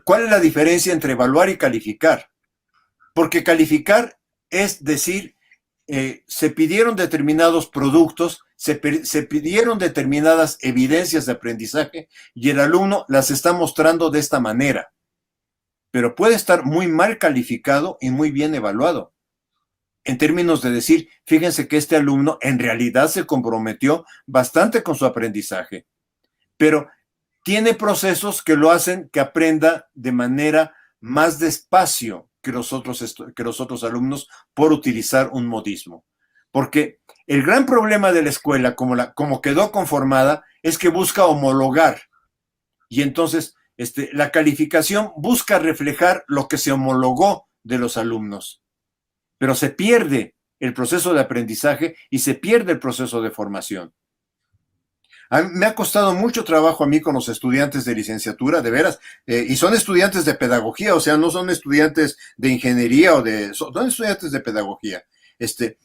¿cuál es la diferencia entre evaluar y calificar? Porque calificar es decir, se pidieron determinados productos, se pidieron determinadas evidencias de aprendizaje y el alumno las está mostrando de esta manera. Pero puede estar muy mal calificado y muy bien evaluado. En términos de decir, fíjense que este alumno en realidad se comprometió bastante con su aprendizaje, pero tiene procesos que lo hacen que aprenda de manera más despacio, que los otros alumnos por utilizar un modismo. Porque el gran problema de la escuela, como quedó conformada, es que busca homologar. Y entonces la calificación busca reflejar lo que se homologó de los alumnos. Pero se pierde el proceso de aprendizaje y se pierde el proceso de formación. Me ha costado mucho trabajo a mí con los estudiantes de licenciatura, de veras, y son estudiantes de pedagogía, o sea, no son estudiantes de ingeniería son estudiantes de pedagogía.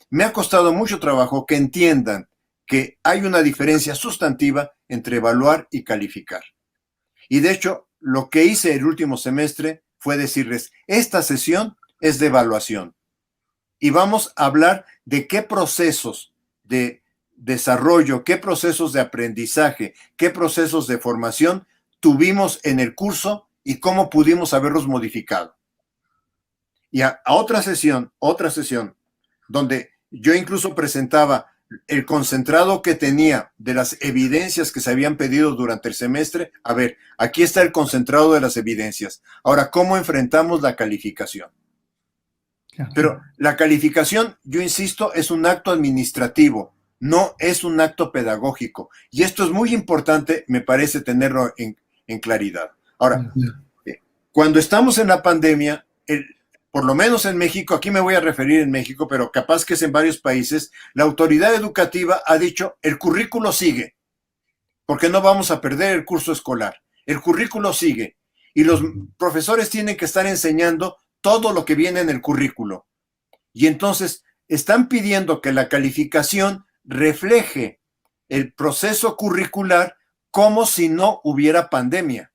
Me ha costado mucho trabajo que entiendan que hay una diferencia sustantiva entre evaluar y calificar. Y de hecho, lo que hice el último semestre fue decirles, esta sesión es de evaluación y vamos a hablar de qué procesos de desarrollo, qué procesos de aprendizaje, qué procesos de formación tuvimos en el curso y cómo pudimos haberlos modificado. Y a otra sesión, donde yo incluso presentaba el concentrado que tenía de las evidencias que se habían pedido durante el semestre. A ver, aquí está el concentrado de las evidencias. Ahora, ¿cómo enfrentamos la calificación? Pero la calificación, yo insisto, es un acto administrativo, no es un acto pedagógico. Y esto es muy importante, me parece, tenerlo en claridad. Ahora, cuando estamos en la pandemia, por lo menos en México, aquí me voy a referir en México, pero capaz que es en varios países, la autoridad educativa ha dicho, el currículo sigue, porque no vamos a perder el curso escolar. El currículo sigue y los profesores tienen que estar enseñando todo lo que viene en el currículo. Y entonces están pidiendo que la calificación refleje el proceso curricular como si no hubiera pandemia.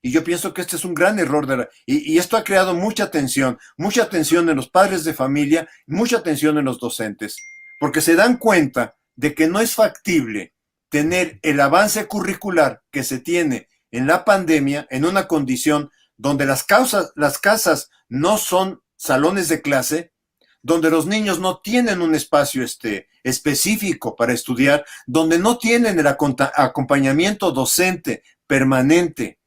Y yo pienso que este es un gran error y esto ha creado mucha tensión en los padres de familia, mucha tensión en los docentes, porque se dan cuenta de que no es factible tener el avance curricular que se tiene en la pandemia en una condición donde las casas no son salones de clase, donde los niños no tienen un espacio específico para estudiar, donde no tienen el acompañamiento docente permanente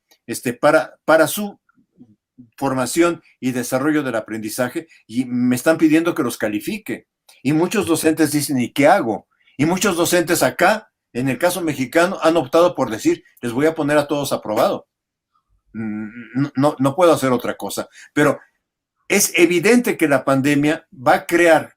para su formación y desarrollo del aprendizaje, y me están pidiendo que los califique. Y muchos docentes dicen, ¿y qué hago? Y muchos docentes acá, en el caso mexicano, han optado por decir, les voy a poner a todos aprobado. No puedo hacer otra cosa. Pero es evidente que la pandemia va a crear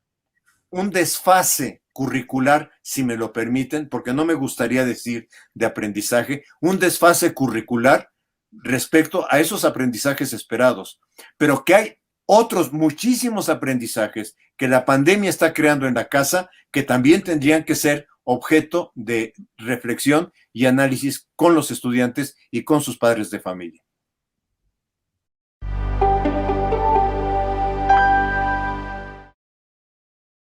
un desfase curricular, si me lo permiten, porque no me gustaría decir de aprendizaje, un desfase curricular respecto a esos aprendizajes esperados, pero que hay otros muchísimos aprendizajes que la pandemia está creando en la casa que también tendrían que ser objeto de reflexión y análisis con los estudiantes y con sus padres de familia.